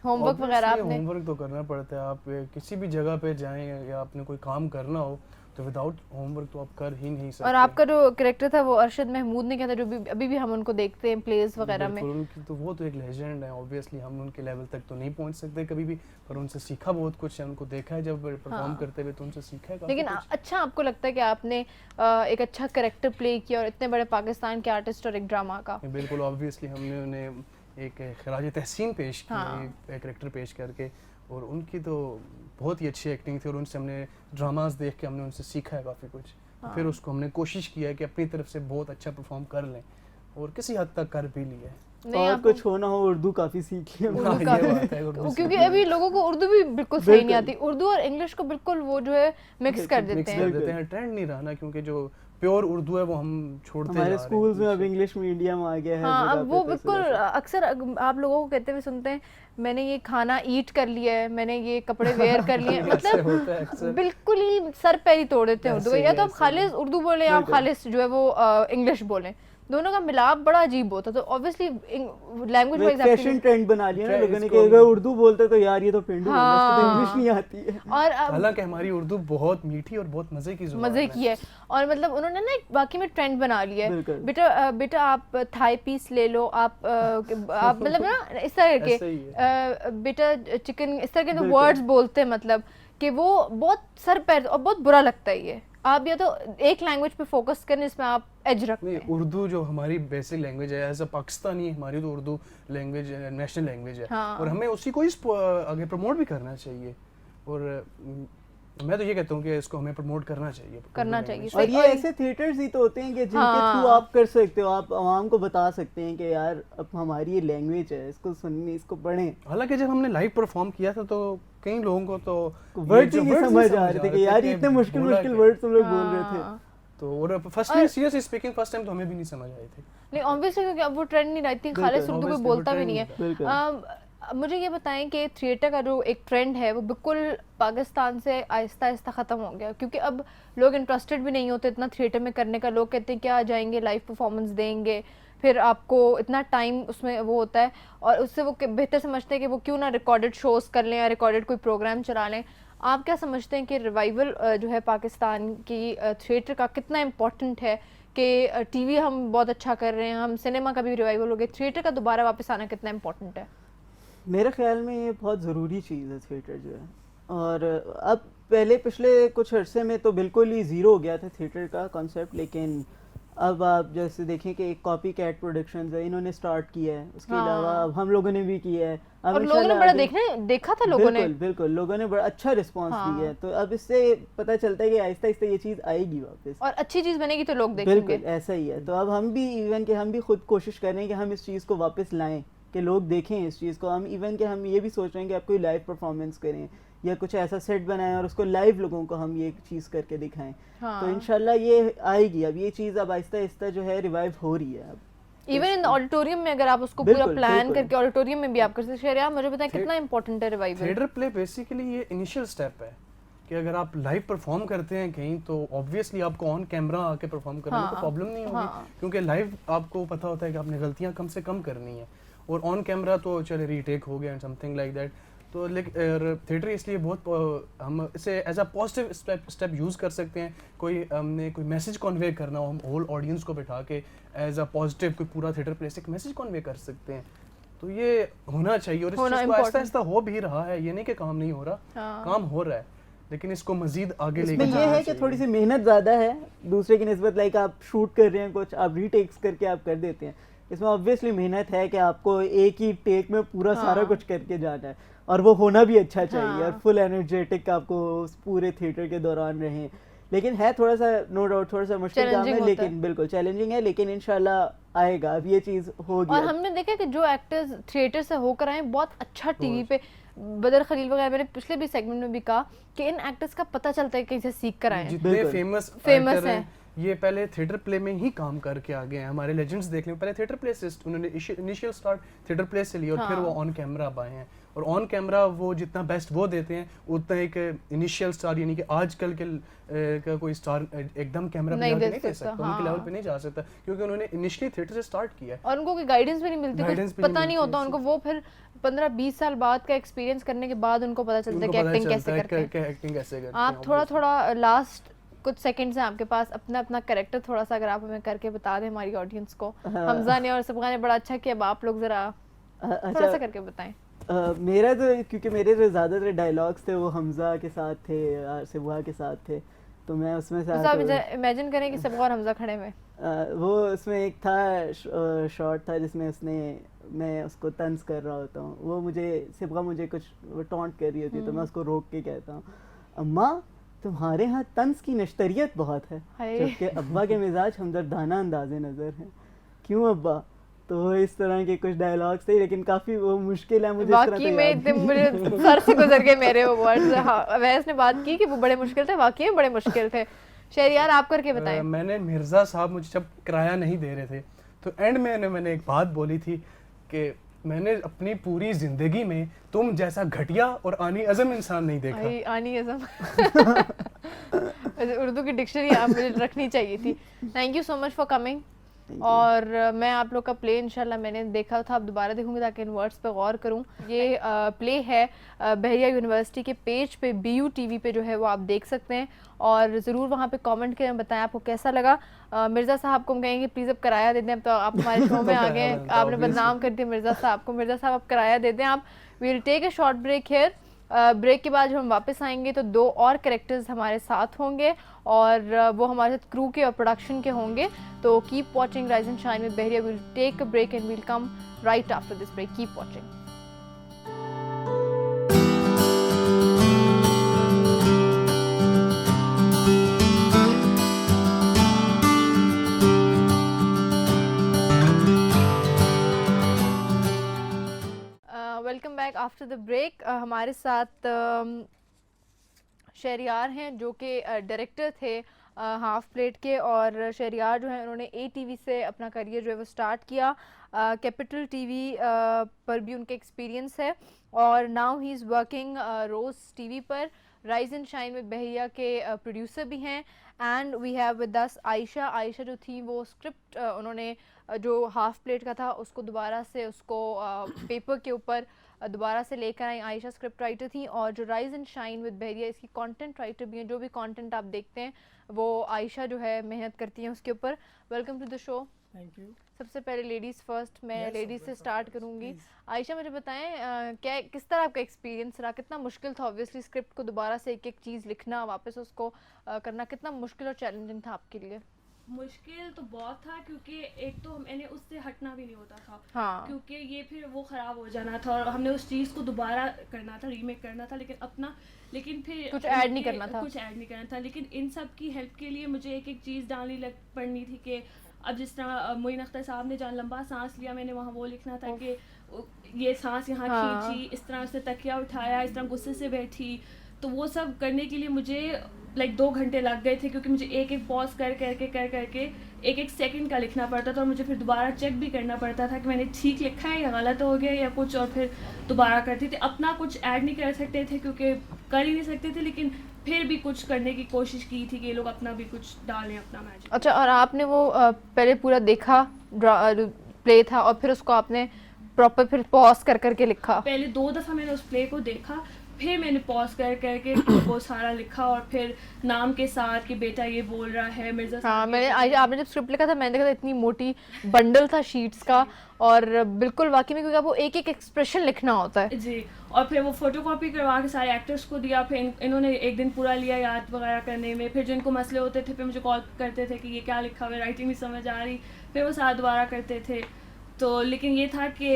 [SPEAKER 1] होमवर्क वगैरह आपने?
[SPEAKER 5] होमवर्क तो करना पड़ता है। आप किसी भी जगह पे जाएं या आपने कोई काम करना हो तो विदाउट होमवर्क तो आप कर ही नहीं सकते।
[SPEAKER 1] और आपका जो कैरेक्टर था वो अरशद महमूद ने किया था, जो भी अभी भी हम उनको देखते हैं प्लेस वगैरह में।
[SPEAKER 5] बिल्कुल, उनकी तो वो तो एक लेजेंड है। ऑब्वियसली हम उनके लेवल तक तो नहीं पहुंच सकते कभी भी, पर उनसे सीखा बहुत कुछ है, उनको देखा है जब परफॉर्म
[SPEAKER 1] हाँ।
[SPEAKER 5] करते हुए, तो उनसे सीखा है काफी
[SPEAKER 1] लेकिन
[SPEAKER 5] कुछ।
[SPEAKER 1] अच्छा आपको लगता है कि आपने एक अच्छा कैरेक्टर प्ले किया और इतने बड़े पाकिस्तान के आर्टिस्ट और एक ड्रामा का?
[SPEAKER 5] बिल्कुल, ऑब्वियसली हमने उन्हें एक खराज तहसीन पेश किया
[SPEAKER 1] हाँ।
[SPEAKER 5] एक कैरेक्टर पेश करके, और उनकी तो बहुत ही अच्छी एक्टिंग थी और उनसे हमने ड्रामास देख के हमने उनसे सीखा है काफ़ी कुछ।
[SPEAKER 1] हाँ।
[SPEAKER 5] फिर उसको हमने कोशिश किया है कि अपनी तरफ से बहुत अच्छा परफॉर्म कर लें और किसी हद तक कर भी लिया है।
[SPEAKER 1] नहीं,
[SPEAKER 4] और
[SPEAKER 1] आप
[SPEAKER 4] कुछ होना हो उर्दू काफ़ी सीखी है।
[SPEAKER 5] हाँ,
[SPEAKER 1] का-
[SPEAKER 5] ये बात है, उर्दू
[SPEAKER 1] क्योंकि
[SPEAKER 5] सीखना
[SPEAKER 1] अभी लोगों को उर्दू भी बिल्कुल सही नहीं आती,
[SPEAKER 4] बिल्कुल।
[SPEAKER 1] उर्दू और इंग्लिश को बिल्कुल वो जो है मिक्स कर
[SPEAKER 5] मिक्स
[SPEAKER 1] देते
[SPEAKER 5] कर
[SPEAKER 1] हैं।
[SPEAKER 5] देते हैं। ट्रेंड नहीं रहा ना, क्योंकि जो प्योर उर्दू है वो हम छोड़ते जा
[SPEAKER 4] हमारे
[SPEAKER 5] रहे हैं
[SPEAKER 4] स्कूल्स में अब
[SPEAKER 5] पीछे।
[SPEAKER 4] इंग्लिश मीडियम आ गया है।
[SPEAKER 1] हाँ,
[SPEAKER 4] जगह
[SPEAKER 1] अब
[SPEAKER 4] पे
[SPEAKER 1] वो
[SPEAKER 4] तो
[SPEAKER 1] बिल्कुल
[SPEAKER 4] ऐसा-
[SPEAKER 1] अक्सर आप लोगों को कहते हुए सुनते हैं मैंने ये खाना ईट कर लिया है, मैंने ये कपड़े वेयर कर लिए हैं।
[SPEAKER 5] ऐसे
[SPEAKER 1] मतलब
[SPEAKER 5] होता है अक्सर।
[SPEAKER 1] बिल्कुल ही सर पैर ही तोड़ देते हैं उर्दू का।
[SPEAKER 5] ऐसे ही
[SPEAKER 1] या तो आप
[SPEAKER 5] ऐसे ही।
[SPEAKER 1] खालिस उर्दू बोले या आप
[SPEAKER 4] बिल्कुल।
[SPEAKER 1] खालिस जो है वो इंग्लिश बोलें, दोनों का मिलाप बड़ा अजीब होता है। तो ऑब्वियसली लैंग्वेज
[SPEAKER 4] वो एक
[SPEAKER 1] वाइज
[SPEAKER 4] फैशन ट्रेंड बना लिया ना
[SPEAKER 5] ट्रेंड
[SPEAKER 4] लोगों ने कि
[SPEAKER 5] इसको-
[SPEAKER 4] अगर उर्दू बोलते तो यार ये तो पेंडू है, इसको तो
[SPEAKER 1] हाँ।
[SPEAKER 4] इंग्लिश नहीं आती है।
[SPEAKER 1] और
[SPEAKER 5] हालांकि हमारी उर्दू बहुत मीठी और बहुत मजे की जुबान
[SPEAKER 1] मजे
[SPEAKER 5] है।
[SPEAKER 1] की है। और मतलब उन्होंने ना एक बाकी में ट्रेंड बना लिया है,
[SPEAKER 4] बिल्कुल।
[SPEAKER 1] बेटा आप थाई पीस ले लो, आप मतलब ना इस तरह के
[SPEAKER 5] ऐसे ही है।
[SPEAKER 1] बेटा चिकन, इस तरह के
[SPEAKER 4] बिल्कुल।
[SPEAKER 1] वर्ड्स बोलते हैं, मतलब कि वो बहुत सर पैर और बहुत बुरा लगता है। ये आप या तो एक लैंग्वेज पे फोकस करें जिसमें आप एज रखते
[SPEAKER 5] नहीं,
[SPEAKER 1] हैं।
[SPEAKER 5] उर्दू जो हमारी बेसिक लैंग्वेज है, एज अ पाकिस्तानी हमारी तो उर्दू लैंग्वेज नेशनल लैंग्वेज है।
[SPEAKER 1] हाँ।
[SPEAKER 5] और हमें उसी को ही आगे प्रमोट भी करना चाहिए। और मैं तो ये कहता हूँ कि इसको हमें प्रमोट करना चाहिए, उर्दू
[SPEAKER 1] करना
[SPEAKER 5] language।
[SPEAKER 1] चाहिए।
[SPEAKER 4] और ये ऐसे थिएटर्स ही तो होते हैं कि जिनके
[SPEAKER 1] हाँ।
[SPEAKER 4] थ्रू आप कर सकते हो, आप आवाम को बता सकते हैं कि यार अब हमारी ये लैंग्वेज है, इसको सुनने, इसको पढ़ें।
[SPEAKER 5] हालांकि जब हमने लाइव परफॉर्म किया था तो कई लोगों को तो
[SPEAKER 4] वर्ड्स ही
[SPEAKER 5] ये जो
[SPEAKER 4] नहीं
[SPEAKER 5] words
[SPEAKER 4] समझ आ रहे थे कि यार ये इतने मुश्किल
[SPEAKER 5] बोला
[SPEAKER 4] मुश्किल
[SPEAKER 5] क्या।
[SPEAKER 4] वर्ड्स हम लोग बोल रहे थे।
[SPEAKER 1] हाँ।
[SPEAKER 5] तो और first time seriously speaking first time तो हमें भी नहीं समझ आए थे।
[SPEAKER 1] नहीं ऑब्वियसली, क्योंकि अब वो ट्रेंड नहीं रहती,
[SPEAKER 4] बिल्कुल,
[SPEAKER 1] खालिस उर्दू कोई
[SPEAKER 5] obviously
[SPEAKER 1] बोलता
[SPEAKER 5] वो
[SPEAKER 1] भी
[SPEAKER 5] trend
[SPEAKER 1] नहीं
[SPEAKER 5] नहीं
[SPEAKER 1] है।
[SPEAKER 4] बिल्कुल।
[SPEAKER 1] मुझे ये बताएं कि थिएटर का जो एक ट्रेंड है वो बिल्कुल पाकिस्तान से आहिस्ता आहिस्ता ख़त्म हो गया, क्योंकि अब लोग इंटरेस्टेड भी नहीं होते इतना थिएटर में करने का। लोग कहते हैं क्या जाएंगे, लाइव परफॉर्मेंस देंगे, फिर आपको इतना टाइम उसमें वो होता है, और उससे वो बेहतर समझते हैं कि वो क्यों ना रिकॉर्डेड शोज़ कर लें या रिकॉर्डेड कोई प्रोग्राम चला लें। आप क्या समझते हैं कि रिवाइवल जो है पाकिस्तान की थिएटर का कितना इम्पोर्टेंट है? कि टीवी हम बहुत अच्छा कर रहे हैं, हम सिनेमा का भी रिवाइवल हो गया, थिएटर का दोबारा वापस आना कितना इम्पोर्टेंट है?
[SPEAKER 4] मेरे ख्याल में ये बहुत ज़रूरी चीज़ है थिएटर जो है। और अब पहले पिछले कुछ अरसे में तो बिल्कुल ही ज़ीरो हो गया था थिएटर का कॉन्सेप्ट, लेकिन अब आप जैसे देखें कि एक कॉपी कैट प्रोडक्शंस है, इन्होंने स्टार्ट किया है, उसके
[SPEAKER 1] हाँ।
[SPEAKER 4] अलावा अब हम लोगों ने भी किया है। अब
[SPEAKER 1] और लोगों ने
[SPEAKER 4] इंशाल्लाह
[SPEAKER 1] बड़ा
[SPEAKER 4] आगे-
[SPEAKER 1] देखा था लोगों ने।
[SPEAKER 4] बिल्कुल बिल्कुल, लोगों ने बड़ा अच्छा रिस्पांस
[SPEAKER 1] हाँ।
[SPEAKER 4] दिया है, तो अब इससे पता चलता है कि आहिस्ता आहिस्ता ये चीज़ आएगी वापस।
[SPEAKER 1] और अच्छी चीज बनेगी तो लोग देखेंगे।
[SPEAKER 4] बिल्कुल ऐसा ही है। तो अब हम भी इवन कि हम भी खुद कोशिश कर रहे हैं कि हम इस चीज़ को वापस लाएं, कि लोग देखें इस चीज़ को। हम इवन कि हम ये भी सोच रहे हैं कि आप कोई लाइव परफॉर्मेंस करें या कुछ ऐसा सेट बनाएं और उसको लाइव लोगों को हम ये चीज़ करके दिखाएं।
[SPEAKER 1] हाँ।
[SPEAKER 4] तो इंशाल्लाह ये आएगी। अब ये चीज़ अब आहिस्ता आहिस्ता जो है रिवाइव हो रही है अब।
[SPEAKER 1] इवन इन ऑडिटोरियम में अगर आप उसको पूरा
[SPEAKER 4] बिल्कुल,
[SPEAKER 1] प्लान
[SPEAKER 4] बिल्कुल।
[SPEAKER 1] करके ऑडिटोरियम में भी आप कर सकते हैं। शहरियार मुझे बताएं कितना इंपॉर्टेंट है रिवाइवल।
[SPEAKER 5] थिएटर प्ले बेसिकली ये इनिशियल स्टेप है कि अगर आप लाइव परफॉर्म करते हैं कहीं तो ऑब्वियसली आपको ऑन कैमरा आके परफॉर्म करने में
[SPEAKER 1] हाँ,
[SPEAKER 5] कोई प्रॉब्लम नहीं होगी।
[SPEAKER 1] हाँ।
[SPEAKER 5] क्योंकि लाइव आपको पता होता है कि आपने गलतियां कम से कम करनी है, और ऑन कैमरा तो चले रीटेक हो गया एंड समथिंग लाइक दैट। तो लेकिन थिएटर इसलिए बहुत हम इसे as a positive step use कर सकते हैं। कोई हमने कोई मैसेज कन्वे करना हो, हम होल ऑडियंस को बैठा के एज अ पॉजिटिव कोई पूरा थिएटर प्ले से एक मैसेज कन्वे कर सकते हैं। तो ये होना चाहिए, और इस
[SPEAKER 1] होना
[SPEAKER 5] चीज़ को आहिस्ता
[SPEAKER 1] important।
[SPEAKER 5] आहिस्ता हो भी रहा है। ये नहीं कि काम नहीं हो रहा,
[SPEAKER 1] हाँ।
[SPEAKER 5] काम हो रहा है, लेकिन इसको मजीद आगे
[SPEAKER 4] इसमें
[SPEAKER 5] लेके
[SPEAKER 4] ये
[SPEAKER 5] जाना
[SPEAKER 4] है कि
[SPEAKER 5] चाहिए।
[SPEAKER 4] थोड़ी सी मेहनत ज़्यादा है दूसरे की निस्बत। लाइक आप शूट कर रहे हैं कुछ, आप रीटेक्स करके आप कर देते हैं। इसमें ऑब्वियसली मेहनत है कि आपको एक ही टेक में पूरा सारा
[SPEAKER 1] हाँ।
[SPEAKER 4] कुछ करके जाना है, और वो होना भी अच्छा चाहिए,
[SPEAKER 1] हाँ।
[SPEAKER 4] और फुल एनर्जेटिक आपको उस पूरे थिएटर के दौरान रहें। लेकिन है थोड़ा सा, नो डाउट थोड़ा सा मुश्किल काम
[SPEAKER 1] Challenging
[SPEAKER 4] है,
[SPEAKER 1] होता
[SPEAKER 4] लेकिन बिल्कुल चैलेंजिंग है, लेकिन इंशाल्लाह आएगा। अब ये चीज़ होगी।
[SPEAKER 1] और
[SPEAKER 4] अब।
[SPEAKER 1] हमने देखा कि जो एक्टर्स थिएटर से होकर आए बहुत अच्छा टीवी पे, बदर खलील वगैरह, मैंने पिछले भी सेगमेंट में भी कहा कि इन एक्टर्स का पता चलता है कहीं से सीख कर आए हैं।
[SPEAKER 5] जितने
[SPEAKER 4] बिल्कुल।
[SPEAKER 5] फेमस
[SPEAKER 1] Famous
[SPEAKER 5] एक्टर
[SPEAKER 1] हैं।
[SPEAKER 5] हैं ये पहले थिएटर प्ले में ही काम करके आ गए हैं। हमारे लेजेंड्स देख लें, पहले थिएटर प्ले से उन्होंने इनिशियल स्टार्ट थिएटर प्ले से लिया, और फिर
[SPEAKER 1] हाँ।
[SPEAKER 5] वो ऑन कैमरा अब आए हैं। और ऑन कैमरा वो जितना बेस्ट वो देते हैं, उतना एक इनिशियल स्टार यानी कि आजकल के का कोई स्टार एकदम कैमरा पे
[SPEAKER 1] नहीं
[SPEAKER 5] जाके
[SPEAKER 1] दे
[SPEAKER 5] नहीं दे
[SPEAKER 1] सकता,
[SPEAKER 5] सकता, उनके
[SPEAKER 1] हाँ।
[SPEAKER 5] लेवल पे नहीं जा सकता, क्योंकि उन्होंने इनिशियली थिएटर से स्टार्ट किया है।
[SPEAKER 1] और उनको कोई गाइडेंस भी नहीं मिलती, कुछ
[SPEAKER 5] Guidance भी नहीं
[SPEAKER 1] पता नहीं
[SPEAKER 5] मिलती
[SPEAKER 1] होता उनको। वो फिर 15-20 साल बाद का एक्सपीरियंस करने के बाद उनको पता चलता है
[SPEAKER 5] उनको
[SPEAKER 1] कि
[SPEAKER 5] पता
[SPEAKER 1] एक्टिंग
[SPEAKER 5] चलता
[SPEAKER 1] कैसे
[SPEAKER 5] है
[SPEAKER 1] करते हैं।
[SPEAKER 5] कि एक्टिंग कैसे करते हैं।
[SPEAKER 1] आप थोड़ा थोड़ा लास्ट कुछ सेकंड्स हैं आपके पास, अपना अपना कैरेक्टर थोड़ा सा अगर आप हमें करके बता दें हमारी ऑडियंस को।
[SPEAKER 4] हाँ।
[SPEAKER 1] हमजा ने और सबका ने बड़ा अच्छा किया, अब आप लोग जरा थोड़ा सा करके बताएं।
[SPEAKER 4] मेरा तो, क्योंकि मेरे जो ज़्यादातर डायलॉग्स थे वो हमजा के साथ थे, सिबहा के साथ थे, तो मैं उसमें से
[SPEAKER 1] तो आप इमेजिन करें कि सबका और हमजा खड़े हुए।
[SPEAKER 4] वो उसमें एक था शॉट था जिसमें मैं उसको तंज कर रहा होता हूँ, वो मुझे सिबहा मुझे कुछ टॉन्ट कर रही होती है, तो मैं उसको रोक के कहता हूँ, अम्मा तुम्हारे यहाँ तंज की नश्तरियत बहुत है,
[SPEAKER 1] हाय।
[SPEAKER 4] जबकि अब्बा के मिजाज हमदर्दाना अंदाजे नज़र हैं। क्यों अब्बा? तो इस तरह के कुछ डायलॉग्स थे, लेकिन काफ़ी वो मुश्किल है मुझे इस तरह
[SPEAKER 1] वाकई
[SPEAKER 4] तो
[SPEAKER 1] में
[SPEAKER 4] याद
[SPEAKER 1] इतने
[SPEAKER 4] नहीं।
[SPEAKER 1] मुझे सर से गुजर गए मेरे वो वर्ड्स। हाँ, वैस ने बात की कि वो बड़े मुश्किल थे, वाकई में बड़े मुश्किल थे। शहरियार आप करके बताएं।
[SPEAKER 5] मैंने मिर्जा साहब मुझे जब किराया नहीं दे रहे थे, तो एंड में मैंने एक बात बोली थी कि मैंने अपनी पूरी जिंदगी में तुम जैसा घटिया और आनी अज़म इंसान नहीं देखा।
[SPEAKER 1] आई आनी अज़म। उर्दू की डिक्शनरी आप मुझे रखनी चाहिए थी। Thank you so much for coming. और मैं आप लोग का प्ले इंशाल्लाह मैंने देखा था, अब दोबारा देखूंगी ताकि इन वर्ड्स पे गौर करूं। ये प्ले है बहरिया यूनिवर्सिटी के पेज पे BU TV पे जो है वो आप देख सकते हैं, और ज़रूर वहाँ पे कमेंट करें, बताएं आपको कैसा लगा। मिर्ज़ा साहब को हम कहेंगे प्लीज़ अब किराया दे दें, अब तो आप हमारे शो में आ गए हैं, आपने बदनाम कर दिया मिर्ज़ा साहब को। मिर्ज़ा साहब अब किराया दे दें आप। We'll take a short break here. Break के बाद जब हम वापस आएंगे तो 2 और कैरेक्टर्स हमारे साथ होंगे, और वो हमारे साथ क्रू के और प्रोडक्शन के होंगे। तो keep watching rise and shine with Bahariya. Will take a break and will come right after this break. Keep watching. Welcome back after the break. हमारे साथ शहरियार हैं जो कि डायरेक्टर थे हाफ प्लेट के, और शहरियार जो है उन्होंने ATV से अपना करियर जो है वो स्टार्ट किया। कैपिटल TV पर भी उनका एक्सपीरियंस है, और now he is working Roze TV पर। Rise and shine with Bahariya के प्रोड्यूसर भी हैं। And we have with us Ayesha. Ayesha जो थी वो स्क्रिप्ट उन्होंने जो हाफ प्लेट का था उसको दोबारा से उसको पेपर के ऊपर दोबारा से लेकर आई। आयशा स्क्रिप्ट राइटर थी, और जो राइज एंड शाइन विद बहरिया इसकी कंटेंट राइटर भी हैं। जो भी कंटेंट आप देखते हैं वो आयशा जो है मेहनत करती हैं उसके ऊपर। Welcome to the show.
[SPEAKER 6] Thank you.
[SPEAKER 1] सबसे पहले लेडीज़ फर्स्ट, मैं
[SPEAKER 6] Yes,
[SPEAKER 1] लेडीज़ से
[SPEAKER 6] of
[SPEAKER 1] स्टार्ट
[SPEAKER 6] course,
[SPEAKER 1] करूँगी।
[SPEAKER 6] please.
[SPEAKER 1] आयशा मुझे बताएं क्या किस तरह आपका एक्सपीरियंस रहा, कितना मुश्किल था ऑब्वियसली स्क्रिप्ट को दोबारा से एक एक चीज़ लिखना, वापस उसको करना, कितना मुश्किल और चैलेंजिंग था आपके लिए?
[SPEAKER 7] मुश्किल तो बहुत था क्योंकि एक तो मैंने उससे हटना भी नहीं होता था,
[SPEAKER 1] हाँ
[SPEAKER 7] क्योंकि ये फिर वो ख़राब हो जाना था और हमने उस चीज़ को दोबारा करना था, रीमेक करना था, लेकिन फिर
[SPEAKER 1] कुछ ऐड नहीं करना था।
[SPEAKER 7] कुछ ऐड नहीं करना था। लेकिन इन सब की हेल्प के लिए मुझे एक एक चीज़ डालनी पड़नी थी कि अब जिस तरह मोइन अख्तर साहब ने जहाँ लंबा सांस लिया, मैंने वहाँ वो लिखना था कि ये सांस यहाँ
[SPEAKER 1] हाँ।
[SPEAKER 7] खींची, इस तरह उसने तकिया उठाया, इस तरह गुस्से से बैठी। तो वो सब करने के लिए मुझे 2 घंटे लग गए थे, क्योंकि मुझे एक एक पॉज कर करके एक एक सेकंड का लिखना पड़ता था और मुझे फिर दोबारा चेक भी करना पड़ता था कि मैंने ठीक लिखा है या गलत हो गया या कुछ, और फिर दोबारा करती थी। अपना कुछ ऐड नहीं कर सकते थे क्योंकि कर ही नहीं सकते थे, लेकिन फिर भी कुछ करने की कोशिश की थी कि ये लोग अपना भी कुछ डालें, अपना मैजिक।
[SPEAKER 1] अच्छा, और आपने वो पहले पूरा देखा प्ले था और फिर उसको आपने प्रॉपर फिर पॉज कर करके लिखा?
[SPEAKER 7] पहले 2 दफ़ा मैंने उस प्ले को देखा, फिर मैंने पॉज कर करके वो सारा लिखा और फिर नाम के साथ कि बेटा ये बोल रहा है मिर्ज़ा
[SPEAKER 1] हाँ,
[SPEAKER 7] साहब
[SPEAKER 1] मैंने
[SPEAKER 7] ये-
[SPEAKER 1] आपने जब स्क्रिप्ट लिखा था मैंने देखा था इतनी मोटी बंडल था शीट्स का, और बिल्कुल वाकई में, क्योंकि आपको एक एक एक्सप्रेशन लिखना होता है।
[SPEAKER 7] जी। और फिर वो फोटोकॉपी करवा के सारे एक्टर्स को दिया, फिर इन्होंने एक दिन पूरा लिया याद वगैरह करने में। फिर जिनको मसले होते थे फिर मुझे कॉल करते थे कि ये क्या लिखा हुआ है, राइटिंग नहीं समझ आ रही, फिर वो साथ दोबारा करते थे। तो लेकिन ये था कि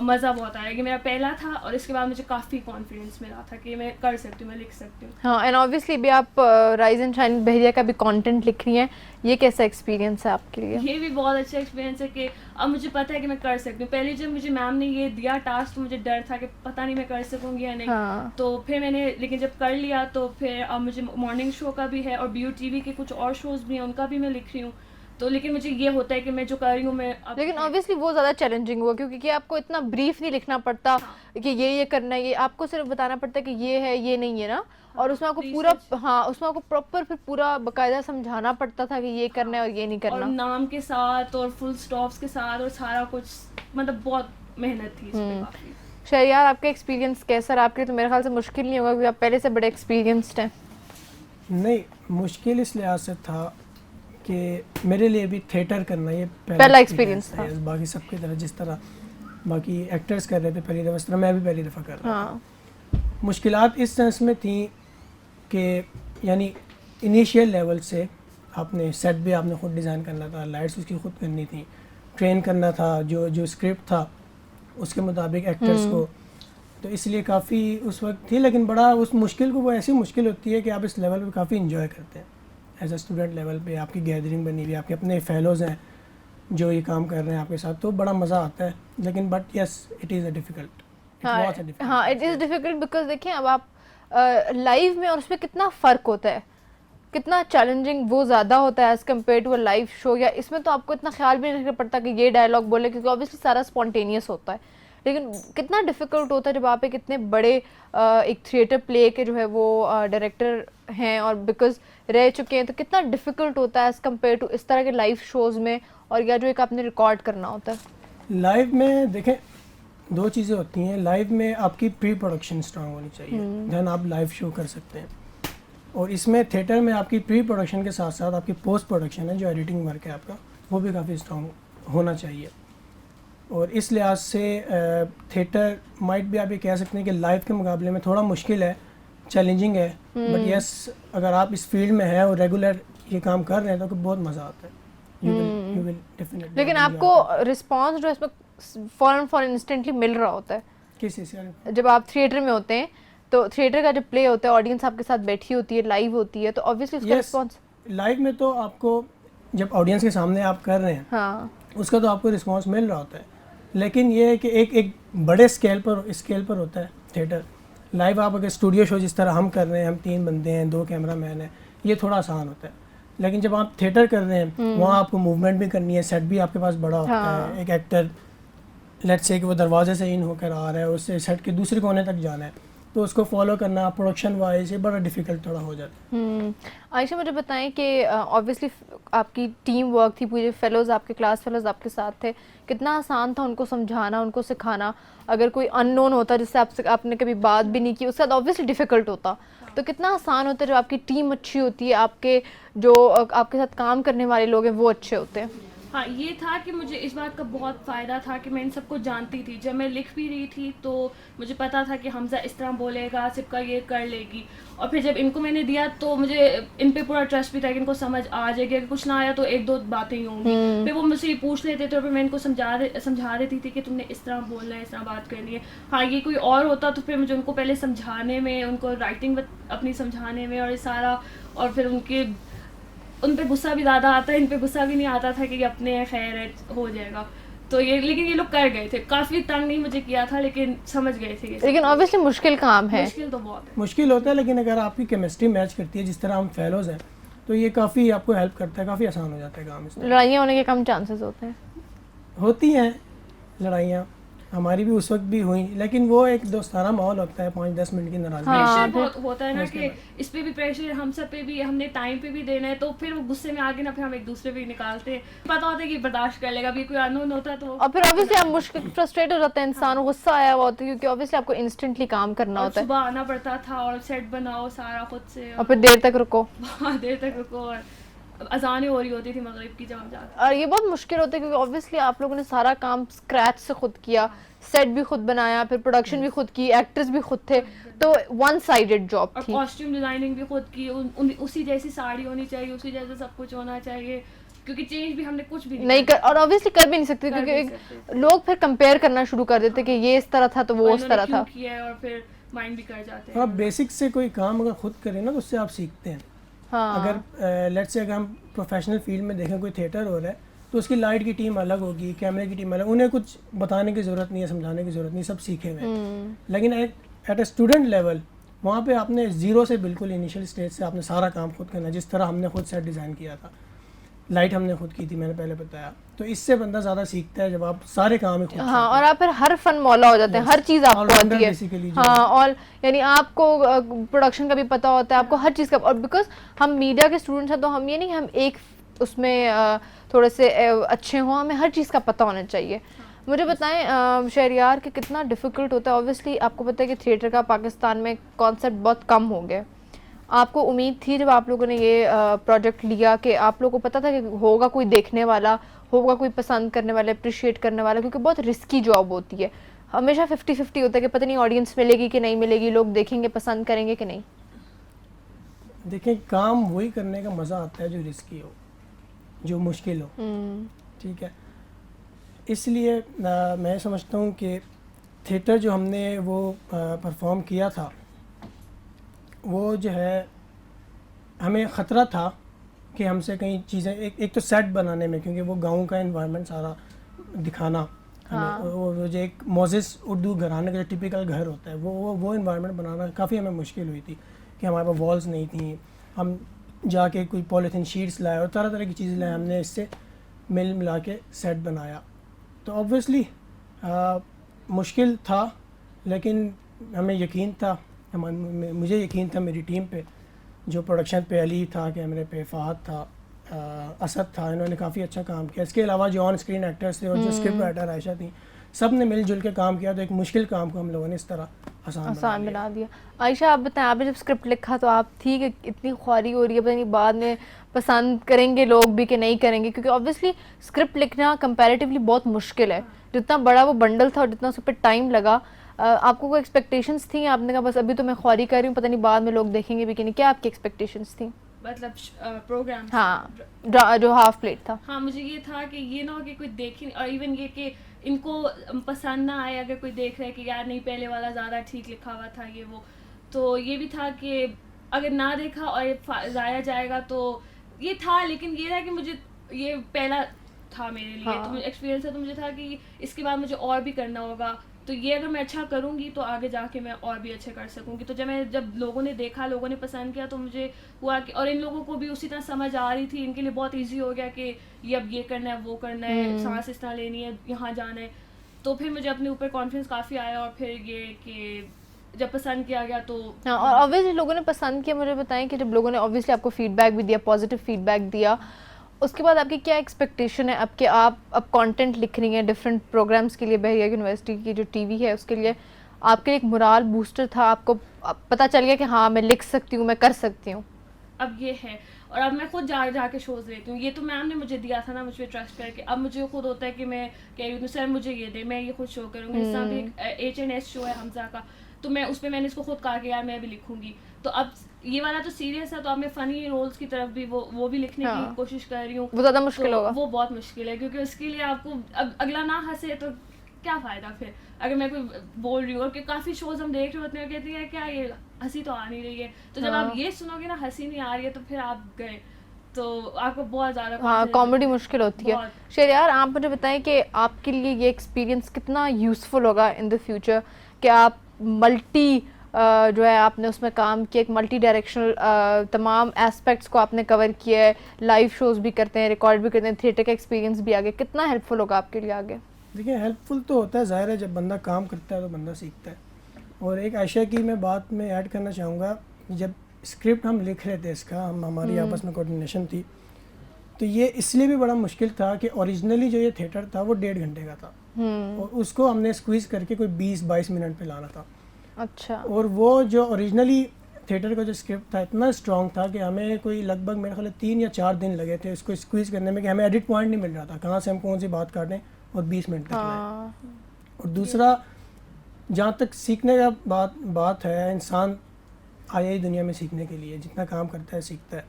[SPEAKER 7] मज़ा बहुत आया कि मेरा पहला था और इसके बाद मुझे काफ़ी कॉन्फिडेंस मिला था कि मैं कर सकती हूँ, मैं लिख सकती हूँ।
[SPEAKER 1] हाँ, एंड ऑब्वियसली भी आप राइज एंड शाइन बहरिया का भी कंटेंट लिख रही हैं, ये कैसा एक्सपीरियंस है आपके लिए?
[SPEAKER 7] ये भी बहुत अच्छा एक्सपीरियंस है कि अब मुझे पता है कि मैं कर सकती हूँ। पहले जब मुझे मैम ने ये दिया टास्क तो मुझे डर था कि पता नहीं मैं कर सकूँगी या नहीं।
[SPEAKER 1] हाँ।
[SPEAKER 7] तो फिर मैंने, लेकिन जब कर लिया तो फिर अब मुझे मॉर्निंग शो का भी है और BOTV के कुछ और शोज़ भी हैं, उनका भी मैं लिख रही हूँ। तो लेकिन मुझे ये होता है कि मैं जो कर रही हूँ मैं अब,
[SPEAKER 1] लेकिन ऑब्वियसली वो ज़्यादा चैलेंजिंग हुआ क्योंकि कि आपको इतना ब्रीफ नहीं लिखना पड़ता कि ये करना है, ये आपको सिर्फ बताना पड़ता है कि ये है, ये नहीं है ना, और उसमें आपको पूरा, हाँ, उसमें आपको प्रॉपर फिर पूरा बाकायदा समझाना पड़ता था कि ये करना है और ये नहीं
[SPEAKER 7] और
[SPEAKER 1] करना।
[SPEAKER 7] नाम के साथ और फुल स्टॉप्स के साथ और सारा कुछ, मतलब बहुत मेहनत थी इसमें काफ़ी।
[SPEAKER 1] शहरियार, आपका एक्सपीरियंस कैसा रहा? आपके लिए तो मेरे ख्याल से मुश्किल नहीं होगा क्योंकि आप पहले से बड़े एक्सपीरियंस्ड हैं।
[SPEAKER 6] नहीं, मुश्किल इस लिहाज से था कि मेरे लिए भी थिएटर करना ये
[SPEAKER 1] पहला experience था।
[SPEAKER 6] Yes, बाकी सबकी तरह जिस तरह बाकी एक्टर्स कर रहे थे पहली दफ़ा, इस तरह मैं भी पहली दफ़ा कर रहा
[SPEAKER 1] हाँ।
[SPEAKER 6] था। मुश्किलात इस सेंस में थी कि यानी इनिशियल लेवल से आपने सेट भी आपने खुद डिज़ाइन करना था, लाइट्स उसकी खुद करनी थी, ट्रेन करना था जो स्क्रिप्ट था उसके मुताबिक एक्टर्स को, तो इसलिए काफ़ी उस वक्त थी। लेकिन बड़ा उस मुश्किल को, वो ऐसी मुश्किल होती है कि आप इस लेवल पे काफ़ी इंजॉय करते हैं एज अ स्टूडेंट लेवल पे। आपकी गैदरिंग बनी हुई, आपके अपने फेलोज़ हैं जो ये काम कर रहे हैं आपके साथ, तो बड़ा मज़ा आता है। लेकिन but yes, it is a difficult,
[SPEAKER 1] हाँ, इट इज़ डिफ़िकल्ट बिकॉज देखें अब आप लाइव में और उसमें कितना फ़र्क होता है, कितना चैलेंजिंग वो ज़्यादा होता है as compare to a live show. या इसमें तो आपको इतना ख्याल भी नहीं रखना पड़ता कि ये डायलॉग बोले, क्योंकि ऑब्वियसली सारा स्पॉन्टेनियस होता है। लेकिन कितना डिफ़िकल्ट होता है जब आप एक इतने बड़े एक थिएटर प्ले के जो है वो डायरेक्टर हैं और बिकॉज रह चुके हैं, तो कितना डिफ़िकल्ट होता है एज़ कम्पेयर टू इस तरह के लाइव शोज़ में, और या जो एक आपने रिकॉर्ड करना होता है।
[SPEAKER 6] लाइव में देखें दो चीज़ें होती हैं। लाइव में आपकी प्री प्रोडक्शन स्ट्रांग होनी चाहिए, देन आप लाइव शो कर सकते हैं। और इसमें थिएटर में आपकी प्री प्रोडक्शन के साथ साथ आपकी पोस्ट प्रोडक्शन है, जो एडिटिंग वर्क है आपका, वो भी काफ़ी स्ट्रांग होना चाहिए। और इस लिहाज से थिएटर माइट भी आप ये कह सकते हैं कि लाइव के मुकाबले में थोड़ा मुश्किल है, चैलेंजिंग है, बट यस अगर आप इस फील्ड में हैं और रेगुलर ये काम कर रहे हैं तो बहुत मज़ा आता है। You will definitely.
[SPEAKER 1] लेकिन आपको रिस्पॉन्स जो इसमें फ़ौरन इंस्टेंटली मिल रहा होता है
[SPEAKER 6] किस चीज़ से?
[SPEAKER 1] जब आप थिएटर में होते हैं, तो थिएटर का जब प्ले होता है ऑडियंस आपके साथ बैठी होती है, लाइव होती है, तो ऑब्वियसली उसका रिस्पॉन्स
[SPEAKER 6] लाइव में तो आपको जब ऑडियंस के सामने आप कर रहे हैं,
[SPEAKER 1] हाँ,
[SPEAKER 6] उसका तो आपको रिस्पांस मिल रहा होता है। लेकिन ये है कि एक बड़े स्केल पर होता है थिएटर। लाइव आप अगर स्टूडियो शो जिस तरह हम कर रहे हैं, हम 3 बंदे हैं, 2 कैमरामैन हैं, ये थोड़ा आसान होता है। लेकिन जब आप थिएटर कर रहे हैं वहाँ आपको मूवमेंट भी करनी है, सेट भी आपके पास बड़ा होता है। एक एक्टर लेट्स से कि वो दरवाजे से इन होकर आ रहा है, उससे सेट के दूसरे कोने तक जाना है, तो उसको फॉलो करना प्रोडक्शन वाइज ये बड़ा डिफिकल्ट थोड़ा हो जाता है।
[SPEAKER 1] आयशा मुझे बताएं कि ऑब्वियसली आपकी टीम वर्क थी, पूरे फेलोज़ आपके क्लास फेलोज़ आपके साथ थे, कितना आसान था उनको समझाना, उनको सिखाना? अगर कोई अननोन होता जिससे आपने कभी बात भी नहीं की, उसके साथ ऑब्वियसली डिफ़िकल्ट होता, तो कितना आसान होता है जब आपकी टीम अच्छी होती है, आपके जो आपके साथ काम करने वाले लोग हैं वो अच्छे होते हैं?
[SPEAKER 7] हाँ, ये था कि मुझे इस बात का बहुत फ़ायदा था कि मैं इन सबको जानती थी। जब मैं लिख भी रही थी तो मुझे पता था कि हमज़ा इस तरह बोलेगा, सिप्का ये कर लेगी। और फिर जब इनको मैंने दिया तो मुझे इन पे पूरा ट्रस्ट भी था कि इनको समझ आ जाएगी। अगर कुछ ना आया तो 1-2 बातें ही होंगी। फिर वो मुझसे ये पूछ लेते थे और फिर मैं इनको समझा देती थी कि तुमने इस तरह बोलना है, इस तरह बात करनी है। हाँ, ये कोई और होता तो फिर मुझे उनको पहले समझाने में, उनको राइटिंग अपनी समझाने में और ये सारा, और फिर उन पे गुस्सा भी ज़्यादा आता है, इन पे गुस्सा भी नहीं आता था कि ये अपने हैं, खैर है, हो जाएगा। तो ये, लेकिन ये लोग कर गए थे, काफ़ी तंग नहीं मुझे किया था, लेकिन समझ गए थे ये।
[SPEAKER 1] लेकिन ऑब्वियसली मुश्किल काम है,
[SPEAKER 7] मुश्किल तो बहुत है।
[SPEAKER 6] मुश्किल होता है, लेकिन अगर आपकी केमिस्ट्री मैच करती है जिस तरह हम फेलोज हैं तो ये काफ़ी आपको हेल्प करता है, काफ़ी आसान हो जाता है काम इसमें।
[SPEAKER 1] लड़ाइयाँ होने के कम चांसेस होते हैं।
[SPEAKER 6] होती हैं लड़ाइयाँ, हमारी भी उस वक्त भी हुई, लेकिन वो एक दोस्ताना माहौल होता है, 5-10 मिनट की नाराज़गी।
[SPEAKER 7] प्रेशर बहुत होता है ना कि इस पे भी प्रेशर, हम सब पे भी, हमने टाइम पे भी देना है, तो फिर वो गुस्से में आगे ना फिर हम एक दूसरे पे निकालते हैं। पता होता है कि बर्दाश्त कर लेगा, अभी कोई अननोन होता है तो।
[SPEAKER 1] और फिर ऑब्वियसली आप मुश्किल फ्रस्ट्रेट हो जाते हैं इंसान, गुस्सा आया हुआ होता है क्योंकि ऑब्वियसली आपको इंस्टेंटली काम करना
[SPEAKER 7] और
[SPEAKER 1] होता है
[SPEAKER 7] सुबह आना पड़ता था और सेट बनाओ सारा खुद से,
[SPEAKER 1] और फिर देर तक रुको
[SPEAKER 7] बहुत देर तक रुको और अजानें हो रही होती थी मगरिब की जब जाते।
[SPEAKER 1] और ये बहुत मुश्किल होता है क्योंकि ऑब्वियसली आप लोगों ने सारा काम स्क्रैच से खुद किया, सेट भी खुद बनाया, फिर प्रोडक्शन भी खुद की, एक्टर्स भी खुद थे, तो वन साइडेड जॉब
[SPEAKER 7] और
[SPEAKER 1] थी।
[SPEAKER 7] कॉस्ट्यूम डिजाइनिंग भी खुद की, उसी जैसी साड़ी होनी चाहिए, उसी जैसा सब कुछ होना चाहिए, क्योंकि चेंज भी हमने कुछ भी
[SPEAKER 1] नहीं कर, और ऑब्वियसली कर भी नहीं सकते
[SPEAKER 7] कर
[SPEAKER 1] क्योंकि
[SPEAKER 7] नहीं सकते।
[SPEAKER 1] लोग फिर कंपेयर करना शुरू कर देते कि ये इस तरह था तो वो
[SPEAKER 7] और
[SPEAKER 1] उस तरह
[SPEAKER 7] इन्होंने
[SPEAKER 1] था।
[SPEAKER 7] क्यों किया है, और फिर माइंड भी कर जाते
[SPEAKER 6] और आप
[SPEAKER 7] हैं।
[SPEAKER 6] बेसिक से कोई काम अगर खुद करें ना तो उससे आप सीखते हैं।
[SPEAKER 1] हाँ,
[SPEAKER 6] अगर लेट्स से अगर हम प्रोफेशनल फील्ड में देखें, कोई थिएटर हो रहा है तो उसकी लाइट की टीम अलग होगी, कैमरे की टीम अलग, उन्हें कुछ बताने की ज़रूरत नहीं है, समझाने की ज़रूरत नहीं, सब सीखे हुए हैं। लेकिन एट अ स्टूडेंट लेवल वहाँ पे आपने ज़ीरो से, बिल्कुल इनिशियल स्टेज से आपने सारा काम खुद करना, जिस तरह हमने खुद सेट डिज़ाइन किया था, लाइट हमने खुद की थी, मैंने पहले बताया। तो इससे बंदा ज़्यादा सीखता है जब आप सारे काम ही खुद
[SPEAKER 1] हाँ, और आप फिर हर फन मौला हो जाते हैं, हर चीज़ आपको
[SPEAKER 6] All-rounder
[SPEAKER 1] आती है।
[SPEAKER 6] basically जो
[SPEAKER 1] हाँ, और यानी आपको प्रोडक्शन का भी पता होता है, आपको हर चीज़ का, और बिकॉज हम मीडिया के स्टूडेंट्स हैं तो हम ये नहीं हम एक उसमें थोड़े से अच्छे हों, हमें हर चीज़ का पता होना चाहिए। मुझे बताएं शहरियार कि कितना डिफ़िकल्ट होता है। ऑब्वियसली आपको पता है कि थिएटर का पाकिस्तान में कॉन्सेप्ट बहुत कम हो गया। आपको उम्मीद थी जब आप लोगों ने ये प्रोजेक्ट लिया कि आप लोगों को पता था कि होगा कोई देखने वाला, होगा कोई पसंद करने वाला, अप्रिशिएट करने वाला, क्योंकि बहुत रिस्की जॉब होती है, हमेशा 50-50 होता है कि पता नहीं ऑडियंस मिलेगी कि नहीं मिलेगी, लोग देखेंगे, पसंद करेंगे कि नहीं।
[SPEAKER 6] देखें, काम वही करने का मज़ा आता है जो रिस्की हो, जो मुश्किल हो, ठीक है। इसलिए मैं समझता हूँ कि थिएटर जो हमने वो परफॉर्म किया था, वो जो है हमें ख़तरा था कि हमसे कई चीज़ें, एक तो सेट बनाने में, क्योंकि वो गांव का एनवायरनमेंट सारा दिखाना, हमें वो जो एक मोज़ेस उर्दू घराने का जो टिपिकल घर होता है, वो एनवायरनमेंट बनाना काफ़ी हमें मुश्किल हुई थी कि हमारे पास वॉल्स नहीं थी। हम जाके कोई पॉलीथीन शीट्स लाए और तरह तरह की चीज़ें लाए, हमने इससे मिला के सेट बनाया। तो ऑब्वियसली मुश्किल था, लेकिन हमें यकीन था, मुझे यकीन था मेरी टीम पे, जो प्रोडक्शन पे अली था, कैमरे पे फ़हद था, असद था, इन्होंने काफ़ी अच्छा काम किया। इसके अलावा जो ऑन स्क्रीन एक्टर्स थे और जो स्क्रिप्ट राइटर आयशा थी, सब ने मिलजुल के काम किया, तो एक मुश्किल काम को हम लोगों ने इस तरह आसान
[SPEAKER 1] बना दिया। आयशा, आप बताएं, आपने जब स्क्रिप्ट लिखा तो आप थी कि इतनी ख्वारी हो रही है, पता नहीं बाद में पसंद करेंगे लोग भी कि नहीं करेंगे, क्योंकि ऑब्वियसली स्क्रिप्ट लिखना कंपैरेटिवली बहुत मुश्किल है। जितना बड़ा वो बंडल था और जितना उस पर टाइम लगा, आपको कोई एक्सपेक्टेशंस थी? आपने कहा बस अभी तो मैं ख्वारी कर रही हूँ, पता नहीं बाद में लोग देखेंगे भी कि नहीं, क्या आपकी एक्सपेक्टेशंस थी?
[SPEAKER 7] मतलब प्रोग्राम,
[SPEAKER 1] हाँ, जो हाफ प्लेट था।
[SPEAKER 7] हाँ, मुझे ये था कि ये ना हो कि कोई देखे, और इवन ये कि इनको पसंद ना आए, अगर कोई देख रहा है कि यार नहीं पहले वाला ज़्यादा ठीक लिखा हुआ था ये वो, तो ये भी था कि अगर ना देखा और ये ज़ाया जाएगा, तो ये था। लेकिन ये था कि मुझे ये पहला था मेरे लिए,
[SPEAKER 1] हाँ।
[SPEAKER 7] तो मुझे एक्सपीरियंस है, तो मुझे था कि इसके बाद मुझे और भी करना होगा, तो ये अगर मैं अच्छा करूँगी तो आगे जाके मैं और भी अच्छे कर सकूँगी। तो जब लोगों ने देखा, लोगों ने पसंद किया, तो मुझे हुआ कि, और इन लोगों को भी उसी तरह समझ आ रही थी, इनके लिए बहुत इजी हो गया कि ये अब ये करना है, वो करना है, सांस इस तरह लेनी है, यहाँ जाना है। तो फिर मुझे अपने ऊपर कॉन्फिडेंस काफ़ी आया, और फिर ये कि जब पसंद किया गया तो
[SPEAKER 1] हाँ, और ऑब्वियसली लोगों ने पसंद किया। मुझे बताएं कि जब लोगों ने ऑब्वियसली आपको फीडबैक भी दिया, पॉजिटिव फीडबैक दिया, उसके बाद आपकी क्या एक्सपेक्टेशन है अब कि आप अब कंटेंट लिख रही हैं डिफरेंट प्रोग्राम्स के लिए? बहरिया यूनिवर्सिटी की जो टीवी है उसके लिए आपके एक मोराल बूस्टर था, आपको पता चल गया कि हाँ मैं लिख सकती हूँ, मैं कर सकती हूँ।
[SPEAKER 7] अब ये है, और अब मैं खुद जाके शोज़ लेती हूँ। ये तो मैम ने मुझे दिया था ना, मुझ पर ट्रस्ट करके, अब मुझे खुद होता है कि मैं कह रही हूँ सर मुझे ये दे, मैं ये खुद शो करूँगी। जिस तरह भी HNS शो है हमजा का, तो मैं उस पर मैंने इसको खुद कहा कि यार मैं भी लिखूँगी। तो अब ये वाला तो सीरियस है, तो अब मैं फ़नी रोल्स की तरफ भी वो भी लिखने की कोशिश कर रही हूँ।
[SPEAKER 1] वो ज़्यादा मुश्किल होगा,
[SPEAKER 7] वो बहुत मुश्किल है, क्योंकि उसके लिए आपको अगला ना हंसे तो क्या फ़ायदा फिर, अगर मैं कोई बोल रही हूँ। और काफ़ी शोज़ हम देख रहे होते हैं, कहती है क्या ये हंसी तो आ नहीं रही है, तो जब आप ये सुनोगे ना हंसी नहीं आ रही है, तो फिर आप गए, तो आपको बहुत ज़्यादा
[SPEAKER 1] कॉमेडी मुश्किल होती है। शेर यार, आप मुझे बताएं कि आपके लिए ये एक्सपीरियंस कितना यूज़फुल होगा इन द फ्यूचर, कि आप मल्टी जो है आपने उसमें काम किया, एक मल्टी डायरेक्शनल तमाम एस्पेक्ट्स को आपने कवर किया है, लाइव शोज़ भी करते हैं, रिकॉर्ड भी करते हैं, थिएटर का एक्सपीरियंस भी आगे, कितना हेल्पफुल होगा आपके लिए आगे?
[SPEAKER 6] देखिए हेल्पफुल तो होता है, ज़ाहिर है जब बंदा काम करता है तो बंदा सीखता है। और एक आयशा की मैं बात में ऐड करना चाहूँगा, जब स्क्रिप्ट हम लिख रहे थे इसका, हमारी आपस में कोऑर्डिनेशन थी, तो ये इसलिए भी बड़ा मुश्किल था कि ओरिजिनली जो ये थिएटर था वो 1.5 घंटे का था, और उसको हमने स्क्वीज़ करके कोई 20-22 मिनट पे लाना था।
[SPEAKER 1] अच्छा।
[SPEAKER 6] और वो जो ओरिजिनली थिएटर का जो स्क्रिप्ट था इतना स्ट्रॉन्ग था कि हमें कोई लगभग मेरे ख्याल 3 या 4 दिन लगे थे इसको स्क्वीज़ करने में, कि हमें एडिट पॉइंट नहीं मिल रहा था, कहाँ से हम कौन सी बात काटें और 20 मिनट तक लाएं। और दूसरा, जहाँ तक सीखने का बात है, इंसान आया ही दुनिया में सीखने के लिए, जितना काम करता है सीखता है,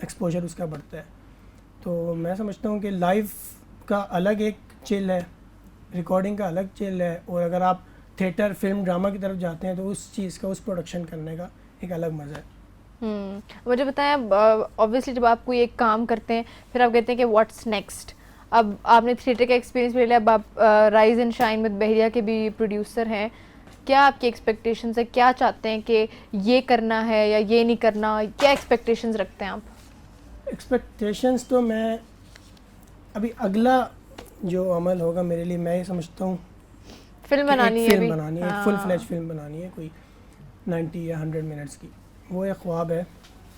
[SPEAKER 6] एक्सपोजर उसका बढ़ता है। तो मैं समझता हूँ कि लाइव का अलग एक चिल है, रिकॉर्डिंग का अलग चिल है, और अगर आप थिएटर, फिल्म, ड्रामा की तरफ जाते हैं तो उस चीज़ का, उस प्रोडक्शन करने का एक अलग मज़ा है।
[SPEAKER 1] मुझे बताएं, ऑब्वियसली जब आप कोई एक काम करते हैं फिर आप कहते हैं कि व्हाट्स नेक्स्ट। अब आपने थिएटर का एक्सपीरियंस ले लिया, अब आप rise and shine with Bahariya के भी प्रोड्यूसर हैं, क्या आपकी एक्सपेक्टेशंस है, क्या चाहते हैं कि ये करना है या ये नहीं करना, क्या एक्सपेक्टेशंस रखते हैं आप?
[SPEAKER 6] एक्सपेक्टेशंस तो मैं अभी अगला जो अमल होगा मेरे लिए, मैं ये समझता हूँ
[SPEAKER 1] फिल्म बनानी है,
[SPEAKER 6] फिल्म बनानी है, फुल फ्लैश फिल्म बनानी है, कोई 90 या 100 मिनट्स की। वो एक ख्वाब है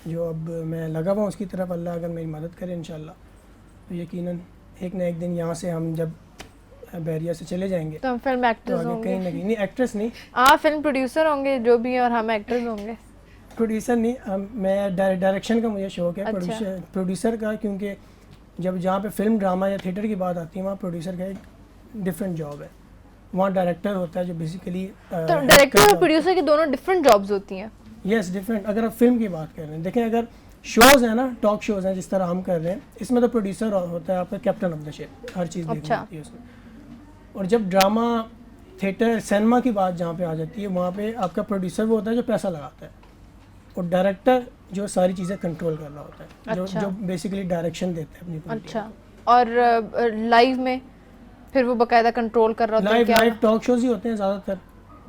[SPEAKER 6] जो अब मैं लगा हुआ हूँ उसकी तरफ। अल्लाह अगर मेरी मदद करे इंशाल्लाह, तो यकीनन एक ना एक दिन यहाँ से हम जब बहरिया से चले जाएंगे
[SPEAKER 1] तो हम फिल्म एक्टर्स
[SPEAKER 6] तो
[SPEAKER 1] होंगे।
[SPEAKER 6] कहीं ना कहीं, नहीं एक्ट्रेस नहीं,
[SPEAKER 1] आप फिल्म प्रोड्यूसर होंगे जो भी हैं, और हम एक्टर्स होंगे।
[SPEAKER 6] प्रोड्यूसर नहीं, मैं डायरेक्शन का मुझे शौक है।
[SPEAKER 1] अच्छा।
[SPEAKER 6] प्रोड्यूसर का, क्योंकि जब जहाँ पे फिल्म, ड्रामा या थिएटर की बात आती है, वहाँ प्रोड्यूसर का एक डिफरेंट जॉब है। वहाँ डायरेक्टर होता है जो बेसिकली,
[SPEAKER 1] तो डायरेक्टर और प्रोड्यूसर की दोनों डिफरेंट जॉब्स होती हैं।
[SPEAKER 6] Yes, different. अगर आप फिल्म की बात कर रहे हैं, देखें अगर शोज़ हैं ना, टॉक शोज़ हैं जिस तरह हम कर रहे हैं, इसमें तो प्रोड्यूसर होता है आपका कैप्टन ऑफ द शिप, हर चीज़ देखनी होती है उसमें। और जब ड्रामा, थिएटर, सिनेमा की बात जहाँ पे आ जाती है, वहाँ पे आपका प्रोड्यूसर वो होता है जो पैसा लगाता है, और डायरेक्टर जो सारी चीज़ें कंट्रोल कर रहा होता है,
[SPEAKER 1] अच्छा।
[SPEAKER 6] जो बेसिकली डायरेक्शन देता है अपनी पूरी
[SPEAKER 1] अच्छा। और लाइव में फिर वो बाकायदा कंट्रोल कर रहा होता है?
[SPEAKER 6] लाइव टॉक शोज़ ही होते हैं ज़्यादातर,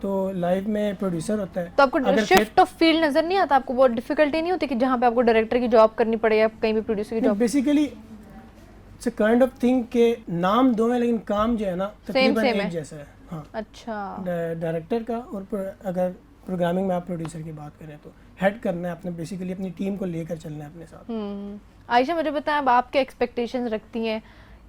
[SPEAKER 6] तो लाइव में प्रोड्यूसर होता है।
[SPEAKER 1] तो आपको शिफ्ट ऑफ फील्ड नजर नहीं आता? आपको बहुत डिफिकल्टी नहीं होती कि जहाँ पे आपको डायरेक्टर की जॉब करनी पड़े या कहीं भी प्रोड्यूसर की job?
[SPEAKER 6] Basically it's a kind of thing के नाम दो है, लेकिन काम जो है ना तकरीबन एक जैसा है। हाँ,
[SPEAKER 1] अच्छा।
[SPEAKER 6] डायरेक्टर का, और अगर प्रोग्रामिंग में आप प्रोड्यूसर की बात करें तो हेड करना है आपने, बेसिकली अपनी टीम को लेकर चलना है अपने साथ।
[SPEAKER 1] आयशा, मुझे बताएं, अब आप क्या एक्सपेक्टेशंस रखती हैं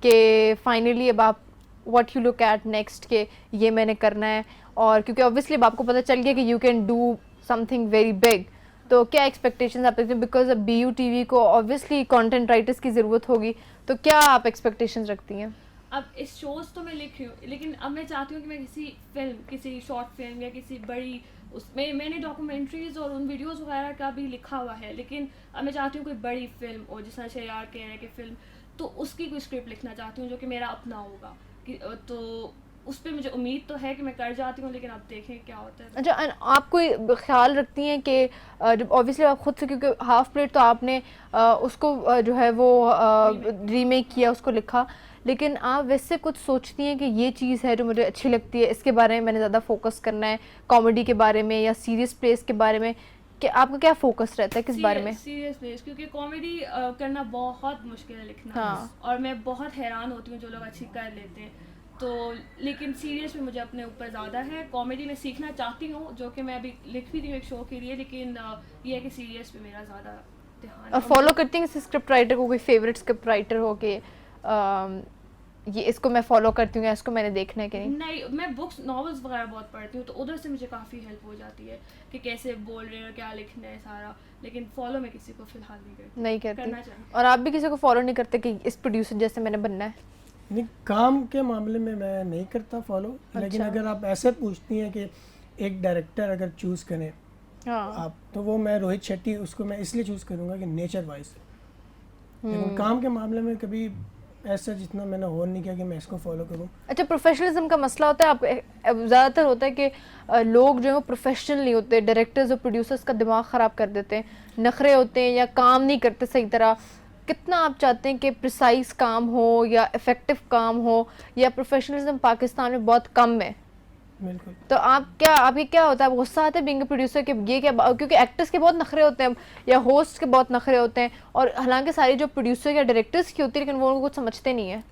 [SPEAKER 1] कि फाइनली अब आप what you look at next, के ये मैंने करना है, और क्योंकि ऑब्वियसली अब आपको पता चल गया कि you can do something very big, तो क्या एक्सपेक्टेशंस आप रखते हैं? बिकॉज अब BU TV को ऑब्वियसली कंटेंट राइटर्स की ज़रूरत होगी, तो क्या आप एक्सपेक्टेशंस रखती हैं?
[SPEAKER 7] अब इस शोज़ तो मैं लिख रही हूँ, लेकिन अब मैं चाहती हूँ कि मैं किसी फिल्म, किसी शॉर्ट फिल्म या किसी बड़ी, उसमें मैंने डॉक्यूमेंट्रीज़ और उन वीडियोज़ वगैरह का भी लिखा हुआ है, लेकिन अब मैं चाहती हूँ कोई बड़ी फिल्म, और जिस तरह शयार कह रहे हैं कि फिल्म, तो उसकी कोई स्क्रिप्ट लिखना चाहती हूँ जो कि मेरा अपना होगा, तो उस पर मुझे उम्मीद तो है कि मैं कर जाती हूँ, लेकिन अब देखें क्या होता है।
[SPEAKER 1] अच्छा, आप कोई ख्याल रखती हैं कि जब ऑब्वियसली आप खुद से, क्योंकि हाफ प्लेट तो आपने उसको जो है वो रीमेक किया, उसको लिखा, लेकिन आप वैसे कुछ सोचती हैं कि ये चीज़ है जो मुझे अच्छी लगती है, इसके बारे में मैंने ज़्यादा फोकस करना है, कॉमेडी के बारे में या सीरियस प्लेस के बारे में, कि आपका क्या फोकस रहता है, किस बारे में?
[SPEAKER 7] सीरियस प्लेस, क्योंकि कॉमेडी करना बहुत मुश्किल है लिखना।
[SPEAKER 1] हाँ।
[SPEAKER 7] और मैं बहुत हैरान होती हूँ जो लोग अच्छी कर लेते हैं, तो लेकिन सीरियस में मुझे अपने ऊपर ज़्यादा है। कॉमेडी में सीखना चाहती हूँ, जो कि मैं अभी लिख भी रही हूँ एक शो के लिए, लेकिन ये है कि सीरियस पे मेरा ज़्यादा ध्यान।
[SPEAKER 1] और फॉलो करती हैं किसी स्क्रिप्ट राइटर को, कोई फेवरेट स्क्रिप्ट राइटर हो के ये इसको मैं फॉलो करती हूँ या इसको मैंने देखना है कि नहीं?
[SPEAKER 7] नहीं, मैं बुक्स नॉवेल्स वगैरह बहुत पढ़ती हूँ, तो उधर से मुझे काफ़ी हेल्प हो जाती है कि कैसे बोल रहे हो, क्या लिखना है सारा, लेकिन फॉलो मैं किसी को फिलहाल नहीं करती। करना
[SPEAKER 1] करती।
[SPEAKER 7] चाहिए।
[SPEAKER 1] और आप भी किसी को फॉलो नहीं करते कि इस प्रोड्यूसर जैसे मैंने बनना है?
[SPEAKER 6] नहीं, काम के मामले में मैं नहीं करता फॉलो, लेकिन
[SPEAKER 1] अच्छा।
[SPEAKER 6] अगर आप ऐसे पूछती हैं कि एक डायरेक्टर अगर चूज़ करें
[SPEAKER 1] हाँ।
[SPEAKER 6] आप, तो वो मैं रोहित शेट्टी उसको मैं इसलिए चूज़ करूँगा कि नेचर वाइज, लेकिन काम के मामले में कभी ऐसा जितना मैंने होर नहीं किया कि मैं इसको फॉलो करूँ।
[SPEAKER 1] अच्छा, प्रोफेशनलिज्म का मसला होता है आप ज़्यादातर होता है कि लोग जो है वो प्रोफेशनल नहीं होते, डायरेक्टर्स और प्रोड्यूसर्स का दिमाग ख़राब कर देते हैं, नखरे होते हैं या काम नहीं करते सही तरह। कितना आप चाहते हैं कि प्रिसाइज काम हो या इफ़ेक्टिव काम हो, या प्रोफेशनलिज्म पाकिस्तान में बहुत कम है?
[SPEAKER 6] बिल्कुल।
[SPEAKER 1] तो आपके क्या होता है, गुस्सा आता है बीइंग प्रोड्यूसर के ये क्या, क्योंकि एक्टर्स के बहुत नखरे होते हैं या होस्ट के बहुत नखरे होते हैं, और हालांकि सारी जो प्रोड्यूसर या डायरेक्टर्स की होती है, लेकिन वो उनको कुछ समझते नहीं है।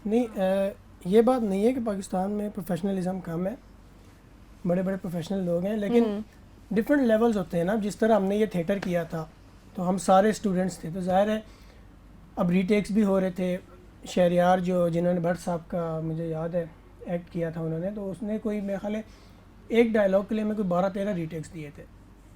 [SPEAKER 6] नहीं, ये बात नहीं है कि पाकिस्तान में प्रोफेशनलिज्म कम है, बड़े बड़े प्रोफेशनल लोग हैं, लेकिन डिफरेंट लेवल्स होते हैं ना। जिस तरह हमने ये थिएटर किया था तो हम सारे स्टूडेंट्स थे, तो ज़ाहिर है अब रीटेक्स भी हो रहे थे। शहरियार जो जिन्होंने भट्ट साहब का मुझे याद है एक्ट किया था उन्होंने, तो उसने कोई मेरे ख्याल है एक डायलॉग के लिए मैं कोई 12-13 रीटेक्स दिए थे।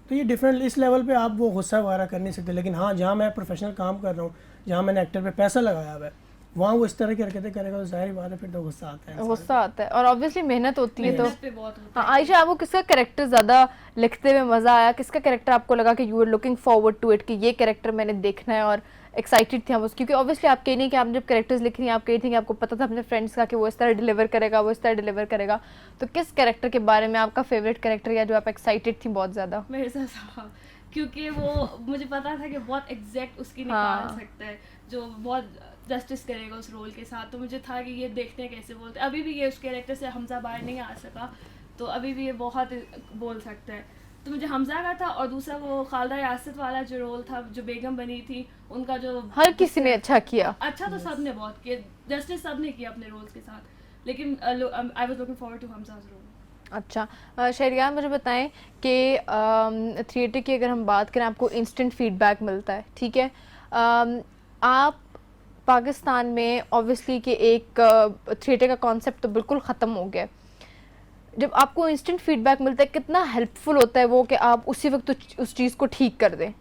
[SPEAKER 6] तो ये डिफरेंट, इस लेवल पे आप वो गुस्सा वगैरह कर नहीं सकते, लेकिन हाँ जहाँ मैं प्रोफेशनल काम कर रहा हूँ, जहाँ मैंने एक्टर पे पैसा लगाया हुआ है, वहाँ वो इस तरह की हरकतें करेगा तो जाहिर बात है फिर तो गुस्सा आता है।
[SPEAKER 1] गुस्सा आता है, और ऑब्वियसली मेहनत होती है। तो
[SPEAKER 7] मेहनत पे बहुत होता
[SPEAKER 1] हाँ, आयशा, आपको किसका कैरेक्टर ज़्यादा लिखते हुए मज़ा आया? किसका कैरेक्टर आपको लगा कि you are looking forward to it, कि ये कैरेक्टर मैंने देखना है, और एक्साइटेड थी हम उसकी? क्योंकि ऑब्वियसली आप कही नहीं कि आप जब कैरेक्टर्स लिख रही हैं आप कही थी कि आपको पता था अपने फ्रेंड्स का कि वो इस तरह डिलीवर करेगा, वो इस तरह डिलीवर करेगा। तो किस कैरेक्टर के बारे में आपका फेवरेट कैरेक्टर, या जो आप एक्साइटेड थी बहुत ज़्यादा?
[SPEAKER 7] मेरे साथ था, क्योंकि वो मुझे पता था कि बहुत एग्जैक्ट उसकी निकाल सकता है, जो बहुत जस्टिस करेगा उस रोल के साथ। तो मुझे था कि ये देखते हैं कैसे बोलते हैं। अभी भी ये उस कैरेक्टर से हमजा बाहर नहीं आ सका, तो अभी भी ये बहुत बोल सकता है। तो मुझे हमजा का था, और दूसरा वो खालदा यासित वाला जो रोल था, जो बेगम बनी थी, उनका जो
[SPEAKER 1] हर किसी ने अच्छा किया।
[SPEAKER 7] अच्छा तो सब ने बहुत किया, जस्टिस सब ने किया अपने रोल्स के साथ, लेकिन I was looking forward to Hamza's role.
[SPEAKER 1] अच्छा, शहरियार, मुझे बताएं कि थिएटर की अगर हम बात करें, आपको इंस्टेंट फीडबैक मिलता है, ठीक है? आप पाकिस्तान में ऑब्वियसली कि एक थिएटर का कॉन्सेप्ट तो बिल्कुल ख़त्म हो गया। जब आपको इंस्टेंट फीडबैक मिलता है, कितना हेल्पफुल होता है वो कि आप उसी वक्त उस चीज़ को ठीक कर दें?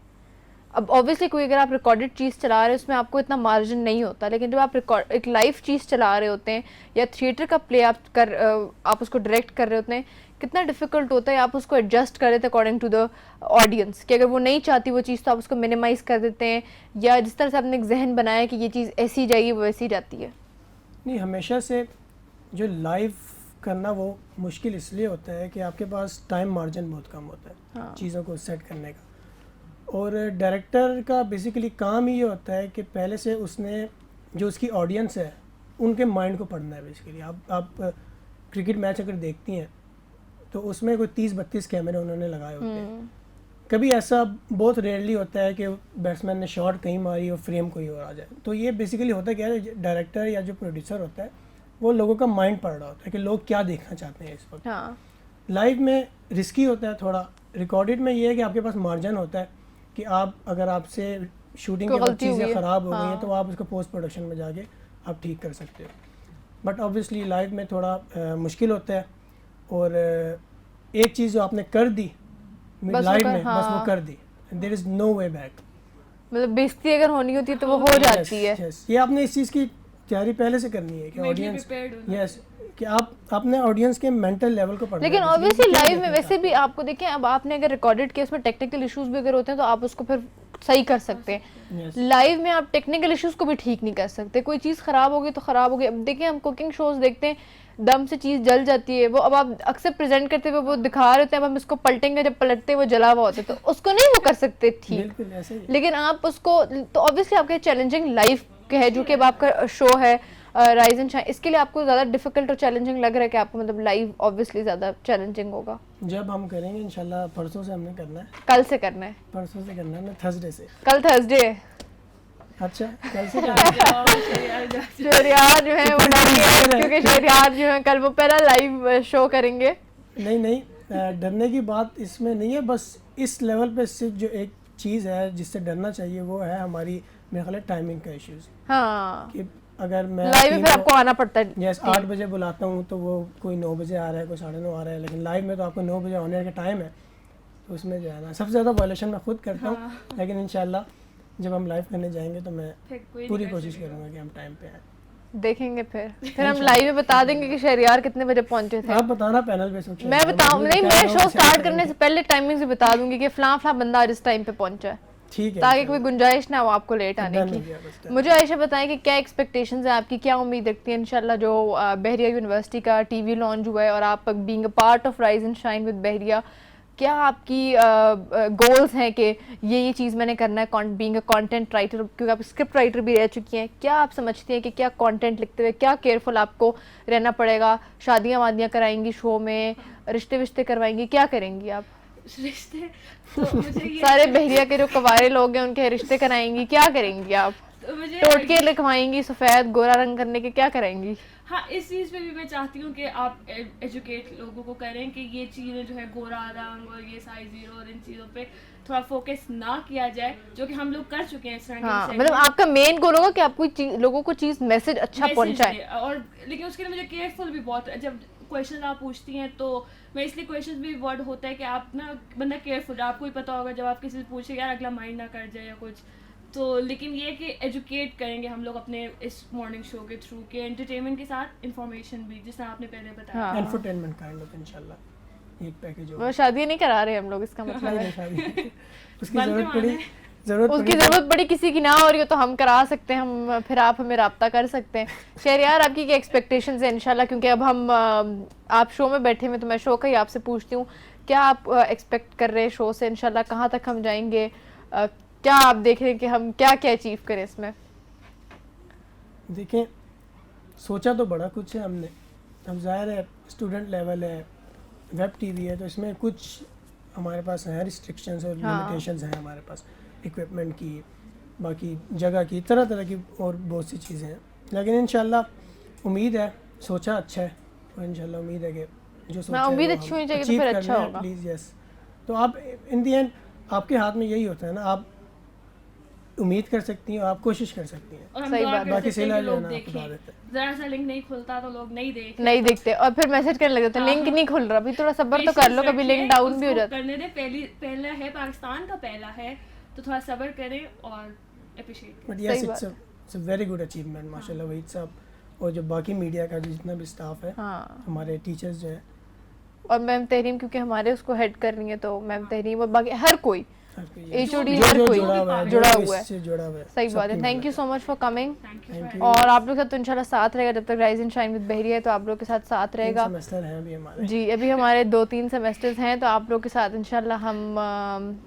[SPEAKER 1] अब ऑब्वियसली कोई अगर आप रिकॉर्डेड चीज़ चला रहे हैं उसमें आपको इतना मार्जिन नहीं होता, लेकिन जब आप एक लाइव चीज़ चला रहे होते हैं या थिएटर का प्ले आप उसको डायरेक्ट कर रहे होते हैं, कितना डिफ़िकल्ट होता है आप उसको एडजस्ट कर देते हैं अकॉर्डिंग टू द ऑडियंस, कि अगर वो नहीं चाहती वो चीज़ तो आप उसको मिनिमाइज़ कर देते हैं, या जिस तरह से आपने एक जहन बनाया कि ये चीज़ ऐसी जाएगी वो ऐसी जाती है? नहीं,
[SPEAKER 6] हमेशा से जो लाइव करना वो मुश्किल इसलिए होता है कि आपके पास टाइम मार्जिन बहुत कम होता है। हाँ। चीज़ों को सेट करने का, और डायरेक्टर का बेसिकली काम ही ये होता है कि पहले से उसने जो उसकी ऑडियंस है उनके माइंड को पढ़ना है। बेसिकली आप क्रिकेट मैच अगर देखती हैं तो उसमें कोई 30-32 कैमरे उन्होंने लगाए होते हैं। कभी ऐसा बहुत रेयरली होता है कि बैट्समैन ने शॉट कहीं मारी और फ्रेम कोई और आ जाए। तो ये बेसिकली होता है क्या है, डायरेक्टर या जो प्रोड्यूसर होता है वो लोगों का माइंड पढ़ रहा होता है कि लोग क्या देखना चाहते हैं इस वक्त।
[SPEAKER 1] हाँ।
[SPEAKER 6] लाइव में रिस्की होता है थोड़ा, रिकॉर्डेड में ये है कि आपके पास मार्जिन होता है कि आप अगर आपसे शूटिंग के वक्त चीज़ें ख़राब हो गई हैं तो आप उसको पोस्ट प्रोडक्शन में जाके आप ठीक कर सकते हो। बट ऑब्वियसली लाइव में थोड़ा मुश्किल होता है, और एक चीज़ जो आपने कर दी लाइव में, बस वो कर दी, there is no way back.
[SPEAKER 1] मतलब बेइज्जती अगर होनी होती है तो वो हो जाती है।
[SPEAKER 6] ये आपने इस चीज़ की तैयारी पहले से करनी है कि ऑडियंस, यस, कि आप अपने ऑडियंस के मेंटल लेवल को पढ़ना।
[SPEAKER 1] लेकिन ऑब्वियसली लाइव में वैसे भी आपको देखें, अब आपने अगर रिकॉर्डेड केस में टेक्निकल इश्यूज भी अगर होते हैं तो आप उसको फिर सही कर सकते हैं। लाइव में आप टेक्निकल इश्यूज को भी ठीक नहीं कर सकते। कोई चीज़ ख़राब होगी तो ख़राब होगी। अब देखिए, हम कुकिंग शोज देखते हैं, दम से चीज़ जल जाती है, वो अब आप अक्सर प्रेजेंट करते हुए वो दिखा रहे होते हैं, अब हम इसको पलटेंगे, जब पलटते वो जला हुआ होता है तो उसको नहीं वो कर सकते ठीक। लेकिन आप उसको, तो ऑब्वियसली आपके चैलेंजिंग लाइव के है जो कि अब आपका शो है राइज एंड शाइन, इसके लिए आपको ज़्यादा डिफिकल्ट और चैलेंजिंग लग रहा है कि आपको, मतलब लाइव ऑब्वियसली ज़्यादा चैलेंजिंग होगा?
[SPEAKER 6] जब हम करेंगे इंशाल्लाह, परसों से हमने करना है।
[SPEAKER 1] कल से करना है?
[SPEAKER 6] परसों से करना है, थर्सडे से।
[SPEAKER 1] कल थर्सडे है?
[SPEAKER 6] अच्छा, कल से
[SPEAKER 1] शहरियार जो है वो क्योंकि शहरियार जो है कल वो पहला लाइव शो करेंगे।
[SPEAKER 6] नहीं, डरने की बात इसमें नहीं है, बस इस लेवल पे सिर्फ जो एक चीज़ है जिससे डरना चाहिए वो है हमारी, मेरे ख्याल है, टाइमिंग का इश्यूज़।
[SPEAKER 1] हाँ,
[SPEAKER 6] कि अगर मैं
[SPEAKER 1] लाइव में
[SPEAKER 6] टीम
[SPEAKER 1] फिर
[SPEAKER 6] को-
[SPEAKER 1] आपको आना पड़ता है।
[SPEAKER 6] यस 8 बजे बुलाता हूँ तो वो कोई 9 बजे आ रहा है, कोई 9:30 आ रहा है, लेकिन लाइव में तो आपको 9 बजे ऑन एयर का टाइम है, तो उसमें जो है ना सबसे ज़्यादा वायलेशन मैं खुद करता हूँ। लेकिन इंशाल्लाह जब हम लाइव करने जाएंगे तो मैं
[SPEAKER 7] फिर कोई नहीं
[SPEAKER 6] पूरी
[SPEAKER 7] कर
[SPEAKER 6] कोशिश
[SPEAKER 7] सकेगा।
[SPEAKER 6] करूँगा कि हम टाइम पे आए।
[SPEAKER 1] देखेंगे फिर हम लाइव में बता देंगे कि शहरियार कितने बजे पहुंचे थे।
[SPEAKER 6] आप बताना पैनल पे सब
[SPEAKER 1] मैं बताऊं नहीं, मैं शो स्टार्ट करने से पहले टाइमिंग से बता दूंगी कि फला बंदा आज इस टाइम पे पहुंचा है,
[SPEAKER 6] ठीक है,
[SPEAKER 1] ताकि कोई गुंजाइश ना हो आपको लेट आने
[SPEAKER 6] Done हो
[SPEAKER 1] की।
[SPEAKER 6] गया बस, done।
[SPEAKER 1] मुझे आयशा बताएं कि क्या एक्सपेक्टेशंस हैं आपकी, क्या उम्मीद रखती हैं इंशाल्लाह जो बहरिया यूनिवर्सिटी का टीवी लॉन्च हुआ है और आप being a part of rise and shine with Bahria, क्या आपकी गोल्स हैं कि ये चीज़ मैंने करना है बीइंग अ कंटेंट राइटर, क्योंकि आप स्क्रिप्ट राइटर भी रह चुकी हैं, क्या आप समझती हैं कि क्या कंटेंट लिखते हुए क्या केयरफुल आपको रहना पड़ेगा? शादियाँ वादियाँ कराएंगी शो में, रिश्ते विश्ते करवाएंगी, क्या करेंगी आप?
[SPEAKER 7] रिश्ते तो मुझे ये
[SPEAKER 1] सारे बहरिया के जो कवारे लोग हैं उनके रिश्ते कराएंगी, क्या करेंगी आप?
[SPEAKER 7] तो मुझे
[SPEAKER 1] टोटके लिखवाएंगी, सफ़ेद गोरा रंग करने के, क्या करेंगी?
[SPEAKER 7] हाँ, इस चीज़ पे भी मैं चाहती हूँ कि आप एजुकेट लोगों को करें कि ये चीज़ें जो है गोरा रंग और ये साइज 0 और इन चीज़ों पे थोड़ा फोकस ना किया जाए, जो कि हम लोग कर चुके हैं इस तरह के
[SPEAKER 1] हाँ,
[SPEAKER 7] segment
[SPEAKER 1] मतलब आपका मेन गोल होगा कि आपको लोगों को चीज़ मैसेज अच्छा
[SPEAKER 7] message
[SPEAKER 1] पहुंचाए।
[SPEAKER 7] दे। और लेकिन उसके लिए मुझे केयरफुल भी बहुत, जब क्वेश्चन आप पूछती हैं तो मैं इसलिए क्वेश्चन भी वर्ड होता है कि आप ना बंदा केयरफुल, आपको ही पता होगा जब आप किसी से पूछे यार अगला माइंड ना कर जाए या कुछ, तो लेकिन ये कि एजुकेट करेंगे हम लोग अपने इस मॉर्निंग शो के थ्रू के एंटरटेनमेंट के साथ इंफॉर्मेशन भी, जिस तरह आपने पहले बताया।
[SPEAKER 1] हाँ।
[SPEAKER 6] एंटरटेनमेंट काइंड ऑफ इंशाल्लाह एक पैकेज
[SPEAKER 1] वो
[SPEAKER 6] होगा।
[SPEAKER 1] शादी नहीं करा रहे हम लोग, इसका मतलब
[SPEAKER 6] नहीं,
[SPEAKER 1] है
[SPEAKER 6] नहीं, शादी उसकी
[SPEAKER 7] बंद
[SPEAKER 6] जरूरत पड़ी,
[SPEAKER 7] करवाना
[SPEAKER 1] उसकी ज़रूरत पड़ी किसी की ना हो रही हो तो हम करा सकते हैं, हम फिर आप हमें रब्ता कर सकते हैं। शहरियार आपकी क्या एक्सपेक्टेशंस है इंशाल्लाह, क्योंकि अब हम आप शो में बैठे हुए तो मैं शो का ही आपसे पूछती हूँ, क्या आप एक्सपेक्ट कर रहे हैं शो से इंशाल्लाह, कहाँ तक हम जाएंगे, क्या आप देख रहे हैं कि हम क्या क्या अचीव करें इसमें?
[SPEAKER 6] देखें सोचा तो बड़ा कुछ है हमने, अब ज़ाहिर है स्टूडेंट लेवल है, वेब टीवी है, तो इसमें कुछ हमारे पास हैं रिस्ट्रिक्शंस और लिमिटेशंस हैं हमारे पास, इक्विपमेंट की, बाकी जगह की, तरह तरह की और बहुत सी चीज़ें हैं। लेकिन इंशाल्लाह उम्मीद है, सोचा अच्छा है और इंशाल्लाह उम्मीद है कि जो सोचा है
[SPEAKER 1] उम्मीद
[SPEAKER 6] वो
[SPEAKER 1] अच्छी
[SPEAKER 6] हम
[SPEAKER 1] होनी चाहिए तो
[SPEAKER 6] achieve
[SPEAKER 1] फिर
[SPEAKER 6] कर
[SPEAKER 1] अच्छा
[SPEAKER 6] लें
[SPEAKER 1] होगा।
[SPEAKER 6] प्लीज़। यस, तो आप इन दी एंड आपके हाथ में यही होता है ना, आप उम्मीद कर सकती हैं, आप कोशिश कर सकती हैं,
[SPEAKER 7] और हम
[SPEAKER 1] सही
[SPEAKER 7] दुआ
[SPEAKER 1] बात,
[SPEAKER 7] कर
[SPEAKER 6] बाकी
[SPEAKER 7] सकते हैं
[SPEAKER 6] सिला
[SPEAKER 7] कि
[SPEAKER 6] जो है
[SPEAKER 7] लोग
[SPEAKER 6] ना आपको बता
[SPEAKER 7] देखें।
[SPEAKER 6] देते हैं।
[SPEAKER 7] जरा सा लिंक नहीं खुलता तो लोग नहीं देख
[SPEAKER 1] नहीं देखते और फिर मैसेज करने लग जाते हैं, लिंक नहीं खुल रहा, अभी थोड़ा सब्र तो कर लो, कभी लिंक डाउन भी हो जाता है।
[SPEAKER 7] करने दे, पहला है पाकिस्तान का पहला है, तो थोड़ा सब्र करें और अप्रिशिएट
[SPEAKER 6] बट
[SPEAKER 1] सही
[SPEAKER 6] यस
[SPEAKER 1] बात
[SPEAKER 6] it's a very good achievement माशाल्लाह वहीद साहब और जो बाकी मीडिया का जितना भी स्टाफ है,
[SPEAKER 1] हाँ,
[SPEAKER 6] हमारे टीचर्स जो है,
[SPEAKER 1] और मैम तहरीम क्योंकि हमारे उसको हेड कर रही है, तो मैम तहरीम और बाकी हर कोई
[SPEAKER 6] हर कोई है।
[SPEAKER 1] HOD
[SPEAKER 6] जो
[SPEAKER 1] हर
[SPEAKER 6] जो
[SPEAKER 1] कोई
[SPEAKER 6] जुड़ा हुआ है,
[SPEAKER 1] जुड़ा
[SPEAKER 6] जो
[SPEAKER 1] हुआ है।
[SPEAKER 6] इससे जुड़ा हुआ है,
[SPEAKER 1] सही बात है।
[SPEAKER 6] सबकी
[SPEAKER 1] थैंक यू
[SPEAKER 6] मेहनत
[SPEAKER 1] so much for coming,
[SPEAKER 7] thank
[SPEAKER 6] Thank
[SPEAKER 7] you.
[SPEAKER 6] you।
[SPEAKER 1] और आप लोग के साथ तो इंशाल्लाह साथ रहेगा जब तक राइज एंड शाइन विद बहरिया है, तो आप लोग के साथ साथ
[SPEAKER 6] है।
[SPEAKER 1] रहेगा।
[SPEAKER 6] सेमेस्टर हैं अभी हमारे।
[SPEAKER 1] जी, अभी हमारे 2-3 सेमेस्टर्स हैं, तो आप लोग के साथ इंशाल्लाह हम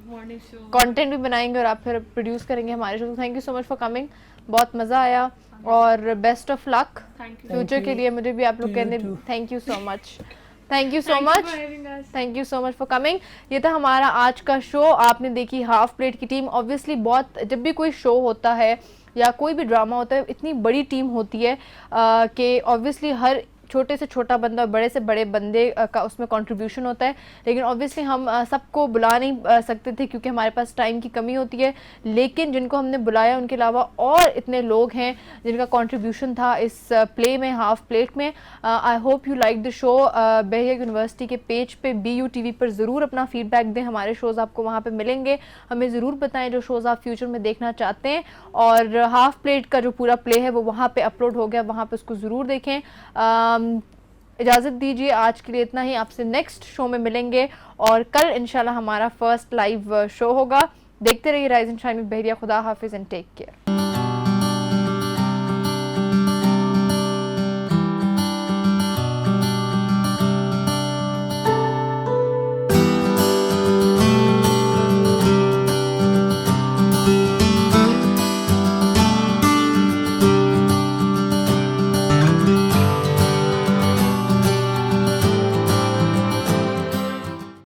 [SPEAKER 7] मॉर्निंग शो
[SPEAKER 1] कंटेंट भी बनाएंगे और आप फिर प्रोड्यूस करेंगे हमारे show. Thank you so much for coming, बहुत मज़ा आया और best of luck
[SPEAKER 7] thank you
[SPEAKER 1] future
[SPEAKER 6] you
[SPEAKER 1] के लिए। मुझे भी आप लोग
[SPEAKER 6] to
[SPEAKER 1] कहने
[SPEAKER 6] you too।
[SPEAKER 1] Thank you so much, thank you so much, thank you so much for coming. ये था हमारा आज का शो। आपने देखी हाफ प्लेट की टीम। ऑब्वियसली बहुत, जब भी कोई शो होता है या कोई भी ड्रामा होता है, इतनी बड़ी टीम होती है कि ऑब्वियसली हर छोटे से छोटा बंदा और बड़े से बड़े बंदे का उसमें कंट्रीब्यूशन होता है। लेकिन ऑब्वियसली हम सबको बुला नहीं सकते थे क्योंकि हमारे पास टाइम की कमी होती है। लेकिन जिनको हमने बुलाया उनके अलावा और इतने लोग हैं जिनका कंट्रीब्यूशन था इस प्ले में, हाफ प्लेट में। I hope you like the show. Bahria university के पेज पे BU TV पर ज़रूर अपना फीडबैक दें। हमारे शोज़ आपको वहाँ पे मिलेंगे। हमें ज़रूर बताएं जो शोज़ आप फ्यूचर में देखना चाहते हैं। और हाफ प्लेट का जो पूरा प्ले है वो वहाँ पे अपलोड हो गया, वहाँ पे उसको ज़रूर देखें। इजाज़त दीजिए, आज के लिए इतना ही। आपसे नेक्स्ट शो में मिलेंगे और कल इंशाल्लाह हमारा फर्स्ट लाइव शो होगा। देखते रहिए राइज एंड शाइन विद बहरिया। खुदा हाफिज़ एंड टेक केयर।